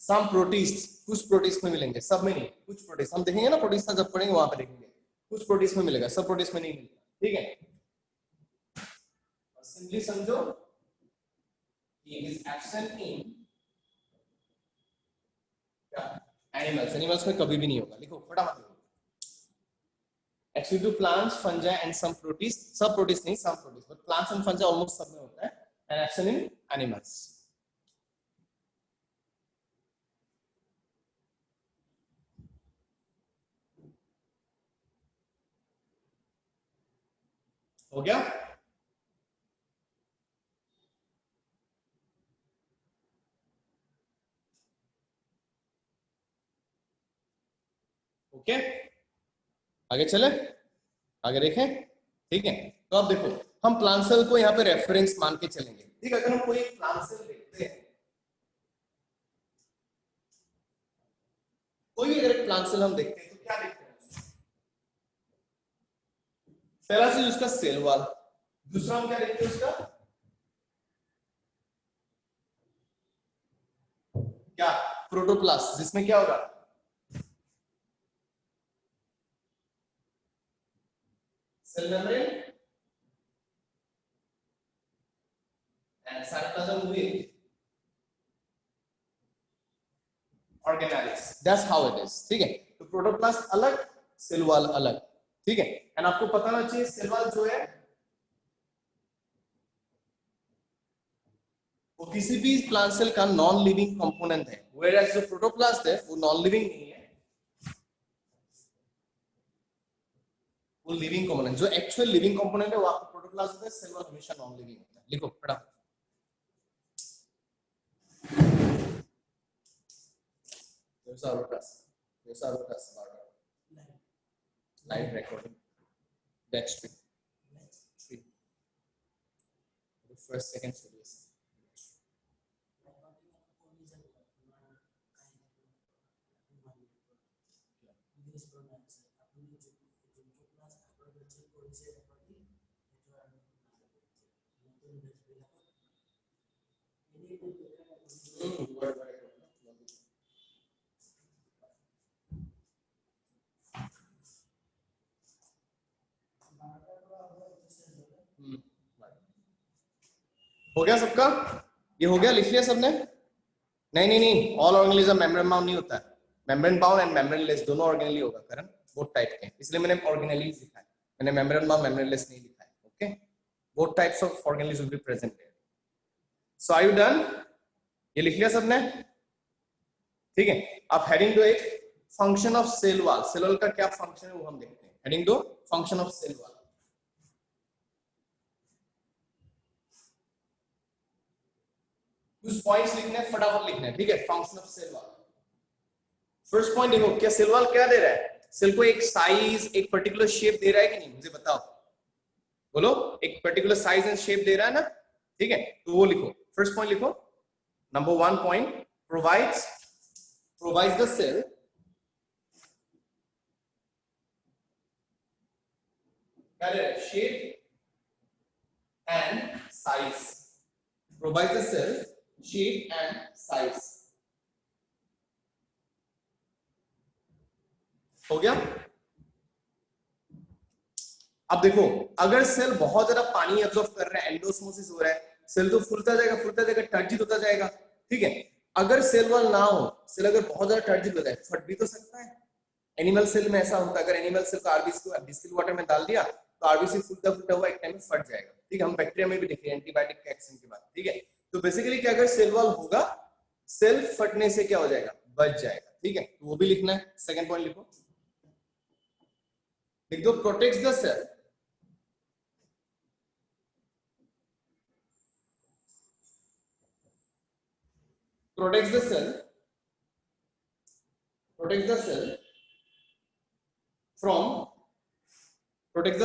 सम प्रोटिस्ट, कुछ प्रोटिस्ट में मिलेंगे, सब में नहीं, कुछ प्रोटिस्ट हम देखेंगे ना, प्रोटिस्ट जब पढ़ेंगे वहां पे देखेंगे, कुछ प्रोटिस्ट में मिलेगा, सब प्रोटिस्ट में नहीं मिलेगा, ठीक है। सिंपली समझो, he is absent in animals, animals में कभी भी नहीं होगा, लिखो फटाफट लिखो। Actually to plants, fungi and some protists, सब प्रोटिस्ट नहीं, some protists, but plants and fungi almost सब में होता है, and absent in animals. हो गया? ओके, आगे चले, आगे देखें, ठीक है। तो अब देखो, हम प्लांट सेल को यहाँ पे रेफरेंस मान के चलेंगे, ठीक है। अगर हम कोई प्लांट सेल देखते हैं, कोई भी अगर एक प्लांट सेल हम देखते हैं तो क्या देखते हैं? पहला चीज उसका सेल वॉल, दूसरा हम क्या देखते हैं उसका क्या प्रोटोप्लास्ट, जिसमें क्या होगा cell membrane and cytoplasm with organelles, that's how it is, ठीक है। तो प्रोटोप्लास्ट अलग, सेल वॉल अलग, ठीक है। एंड आपको पता होना चाहिए सेल वॉल जो है वो किसी भी प्लांट सेल का नॉन लिविंग कंपोनेंट है, व्हेयरएज जो प्रोटोप्लास्ट है वो नॉन लिविंग नहीं है, वो लिविंग कंपोनेंट, जो एक्चुअल लिविंग कंपोनेंट है वो आपका प्रोटोप्लास्ट होता है, सेल वॉल हमेशा नॉन लिविंग होता है। लिखो फटाफट, there's our task, there's our task about live recording, that's true, three, the first second series. हो गया सबका, ये हो गया, लिख लिया सबने? नहीं नहीं नहीं, ऑल ऑर्गेनिज्म मेम्ब्रेन बाउंड नहीं होता है, मेम्ब्रेन बाउंड एंड मेम्ब्रेनलेस दोनों ऑर्गेनली होगा करण, बोथ टाइप के, इसलिए मैंने ऑर्गेनलीज लिखा है, मैंने मेम्ब्रेन बाउंड मेम्ब्रेनलेस नहीं लिखा है, okay. Both types of organelles will be present there. So are you done? ये लिख लिया सबने? ठीक है। अब हेडिंग दो एक function of cell wall, cell wall का क्या फंक्शन है वो हम देखते हैं। हेडिंग दो फंक्शन ऑफ सेल वॉल। कुछ पॉइंट्स लिखने हैं, फटाफट लिखना है, ठीक है। Function of cell wall, first point देखो, क्या सेल वॉल क्या दे रहा है? सेल को एक साइज, एक पर्टिकुलर शेप दे रहा है कि नहीं, मुझे बताओ, बोलो। एक पर्टिकुलर साइज एंड शेप दे रहा है ना, ठीक है। तो वो लिखो, फर्स्ट पॉइंट लिखो, number 1 point, provides the cell shape and size, provides the cell shape and size। हो गया? अब देखो, अगर सेल बहुत ज्यादा पानी एब्जॉर्ब कर रहा है, एंडोस्मोसिस हो रहा है, सेल तो फूलता जाएगा, टर्जित होता जाएगा, ठीक है। अगर सेल वॉल ना हो, सेल अगर बहुत ज्यादा टर्जित हो जाए, फट भी तो सकता है। एनिमल सेल में ऐसा होता है, अगर एनिमल सेल को आरबीसी को डिस्टिल वाटर में डाल दिया तो आरबीसी फूलता हुआ एक टाइम में फट जाएगा, ठीक है। हम बैक्टीरिया में भी देखे एंटीबायोटिक के एक्शन के बाद, ठीक है। तो बेसिकली क्या, अगर सेल वॉल होगा, सेल फटने से क्या हो जाएगा, बच जाएगा, ठीक है। तो वो भी लिखना है। सेकंड पॉइंट लिखो, लिख दो, protects the cell, protects the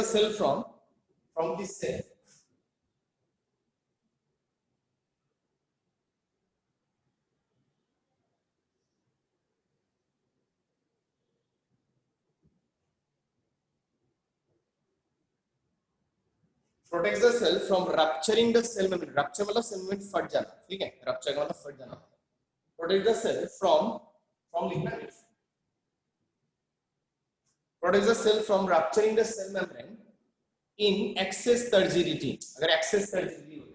cell from the cell protects the cell from rupturing the cell membrane. Rupture मतलब सेल मेम्ब्रेन फट जाना, ठीक है, रप्चर का मतलब फट जाना। प्रोटेक्ट द सेल फ्रॉम लिखना है, protect the cell from rupturing the cell membrane in excess turgidity. अगर एक्सेस टर्जिडिटी हो जाए,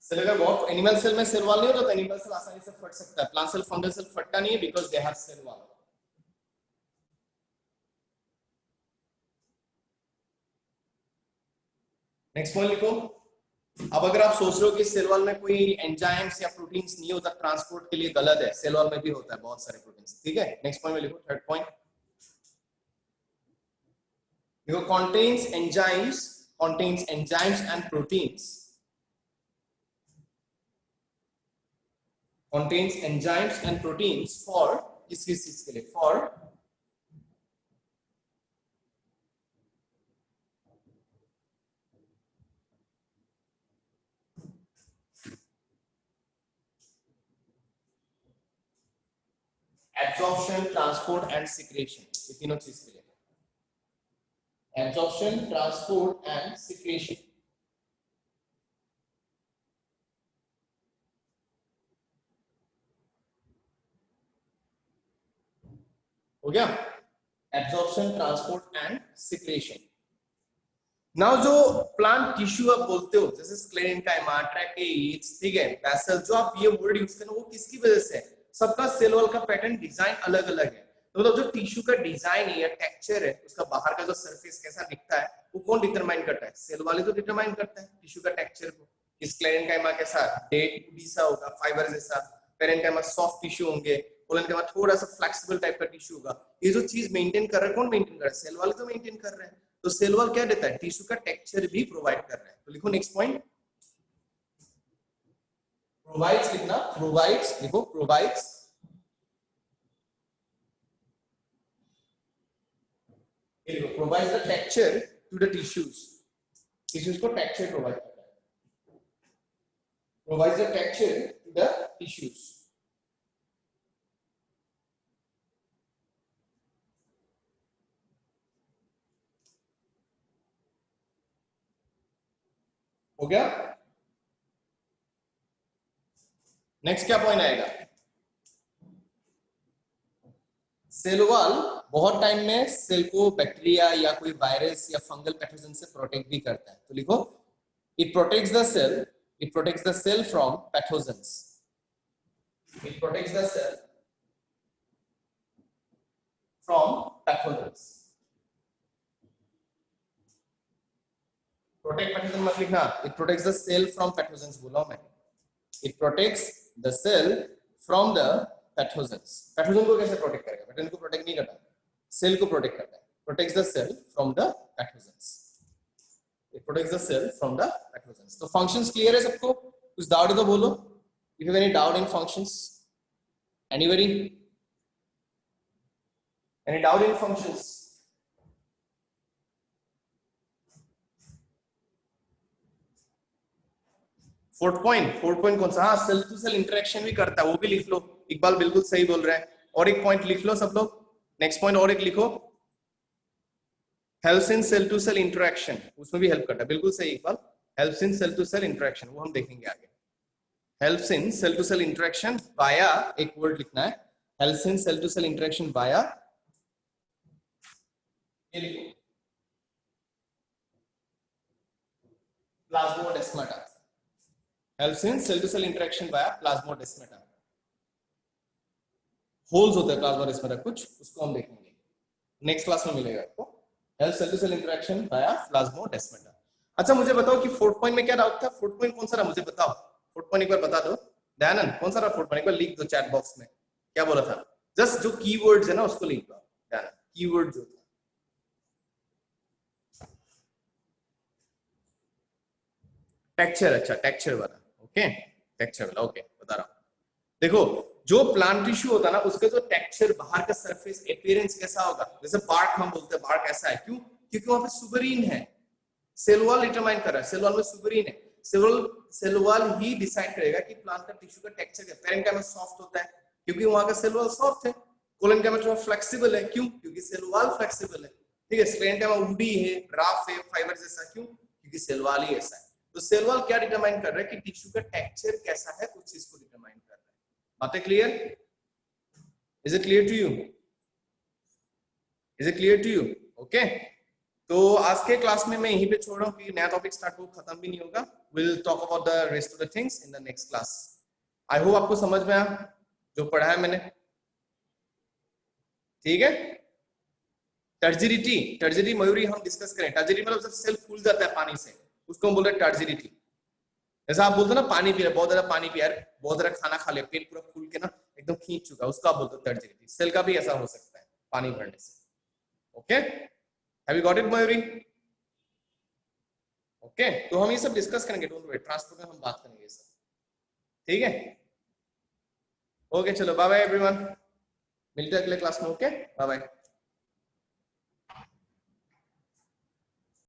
सेल अगर बहुत एनिमल सेल में सेल वॉल नहीं होता तो एनिमल सेल आसानी से फट सकता है, प्लांट सेल फंगल सेल फटता नहीं है because they have cell wall. Next point लिखो। अब अगर आप सोच रहे हो कि सेल वॉल में कोई एंजाइम्स या प्रोटीन्स नहीं होता ट्रांसपोर्ट के लिए, गलत है, सेल वॉल में भी होता है बहुत सारे प्रोटीन्स, ठीक है। नेक्स्ट पॉइंट में लिखो, थर्ड पॉइंट लिखो, contains enzymes and proteins, contains enzymes and proteins for किस चीज के लिए, for absorption, transport and secretion, ये तीनों चीज के लिए, absorption, transport and secretion। हो गया, absorption, transport and secretion. Now जो प्लांट टिश्यू आप बोलते हो जैसे स्क्लेरेन्काइमा, ट्रैकेइड्स, ठीक है, वेसल, जो आप ये वर्ड यूज करते हो वो किसकी वजह से है? सबका सेल वॉल का पैटर्न डिजाइन अलग अलग है, तो मतलब जो टिश्यू का डिजाइन है या टेक्सचर है, उसका बाहर का जो सरफेस कैसा दिखता है वो कौन डिटरमाइन करता है? सेल वाले तो डिटरमाइन करता है टिश्यू का टेक्सचर को। स्क्लेरेन्काइमा कैसा, डेट सा होगा, फाइबर जैसा, पेरेन्काइमा सॉफ्ट टिश्यू होंगे, पोलेन्काइमा थोड़ा सा फ्लेक्सिबल टाइप का टिश्यू होगा। ये जो चीज मेंटेन कर रहा है कौन मेंटेन कर रहा है? सेल वाले तो मेंटेन कर रहे हैं। तो सेल वॉल क्या देता है? टिश्यू का टेक्सचर भी प्रोवाइड कर रहा है। तो लिखो नेक्स्ट पॉइंट, प्रोवाइड्स लिखना, प्रोवाइड्स लिखो, provides provides the texture to the tissues, tissues को texture provide करता है, provides the texture to the tissues। हो गया। नेक्स्ट क्या पॉइंट आएगा? सेल वॉल बहुत टाइम में सेल को बैक्टीरिया या कोई वायरस या फंगल पैथोजन से प्रोटेक्ट भी करता है। तो लिखो, it protects the cell from pathogens, it protects the cell from pathogens. Protect pathogen मत लिखना, it protects the cell from pathogens बोला मैं, it protects the cell from the pathogens. Pathogen को कैसे प्रोटेक्ट करेगा? पैथोजन को प्रोटेक्ट नहीं करता, सेल को प्रोटेक्ट करता है। Protects the cell from the pathogens, it protects the cell from the pathogens. तो फंक्शंस क्लियर है सबको? कुछ डाउट है तो बोलो, if you have any doubt in functions, anybody, any doubt in functions? Fourth point कौन सा? हाँ, सेल टू सेल इंटरेक्शन भी करता है, वो भी लिख लो। इकबाल बिल्कुल सही बोल रहे हैं। और एक पॉइंट लिख लो सब लोग, नेक्स्ट पॉइंट और एक लिखो, helps in cell to cell interaction, उसमें भी हेल्प करता है, बिल्कुल सही Iqbal, helps in cell to cell interaction, वो हम देखेंगे आगे। Helps in cell to cell interaction via, एक वर्ड लिखना है, helps in cell to cell interaction via, ये लिखो, plasmodesmata, helps in cell to cell interaction via plasmodesmata। Holes होते हैं प्लाज्मोडेस्माटा कुछ, उसको हम देखेंगे नेक्स्ट क्लास में मिलेगा आपको। Help cell to cell interaction via plasmodesmata. अच्छा मुझे बताओ कि फोर्थ पॉइंट में क्या डाउट था? फोर्थ पॉइंट कौन सा रहा मुझे बताओ, फोर्थ पॉइंट एक बार बता दो। दयानंद कौन सा रहा फोर्थ पॉइंट? एक बार लिख दो चैट बॉक्स में, क्या बोला था? जस्ट जो कीवर्ड्स है ना उसको लिख दो दयानंद, कीवर्ड जो था। टेक्सचर, अच्छा टेक्सचर वाला, ओके टेक्सचर वाला, ओके बता रहा हूं। देखो जो प्लांट टिश्यू होता है ना उसका जो टेक्सचर, बाहर का सरफेस अपीयरेंस कैसा होगा? जैसे बार्क हम बोलते हैं, बार्क ऐसा है, क्यों? क्योंकि वहां पे सुबरीन है, सेल वॉल डिटरमाइन कर रहा है, सेल वॉल में सुबरीन है, सेल वॉल ही डिसाइड करेगा कि प्लांट का टिश्यू का टेक्सचर क्या है। पेरेन्काइमा सॉफ्ट होता है क्योंकि वहां का सेल वॉल सॉफ्ट है, कोलेनकाइमा फ्लेक्सिबल है, क्यों? क्योंकि सेल वॉल फ्लेक्सिबल है। ठीक है, स्क्लेरेंकाइमा वुडी है, रफ है, फाइबर जैसा, क्यों? क्योंकि सेल वॉल ही ऐसा है। तो सेल वॉल क्या डिटरमाइन कर रहा है कि टिश्यू का टेक्सचर कैसा है, उस चीज को डिटरमाइन कर रहा है। बातें clear? Is it clear to you? Is it clear to you? Okay, तो आज के क्लास में मैं यहीं पे छोड़ रहा हूँ क्योंकि नया टॉपिक स्टार्ट हो, खत्म भी नहीं होगा। Will talk about the rest of the things in the next class. I hope आपको समझ में आया जो पढ़ा है मैंने। ठीक है, टर्जिडिटी मयूरी हम डिस्कस करें। टर्जिडिटी मतलब जब सेल फूल जाता है पानी से, उसको हम बोलते हैं टर्जिडिटी। जैसा आप बोलते हो ना पानी पी रहे, बहुत ज्यादा पानी पिया, बहुत ज्यादा खाना खा लिया, पेट पूरा फूल के ना एकदम खींच चुका, उसका बोलते हो टर्जिडिटी। सेल का भी ऐसा हो सकता है पानी भरने से। Okay, have you got it Mayuri? Okay, तो हम ये सब डिस्कस करेंगे, डोंट वरी, ट्रांसपोर्ट में हम बात करेंगे ये सब। ठीक है, ओके, चलो बाय बाय एवरीवन, मिलते हैं अगले क्लास में। Okay, bye bye.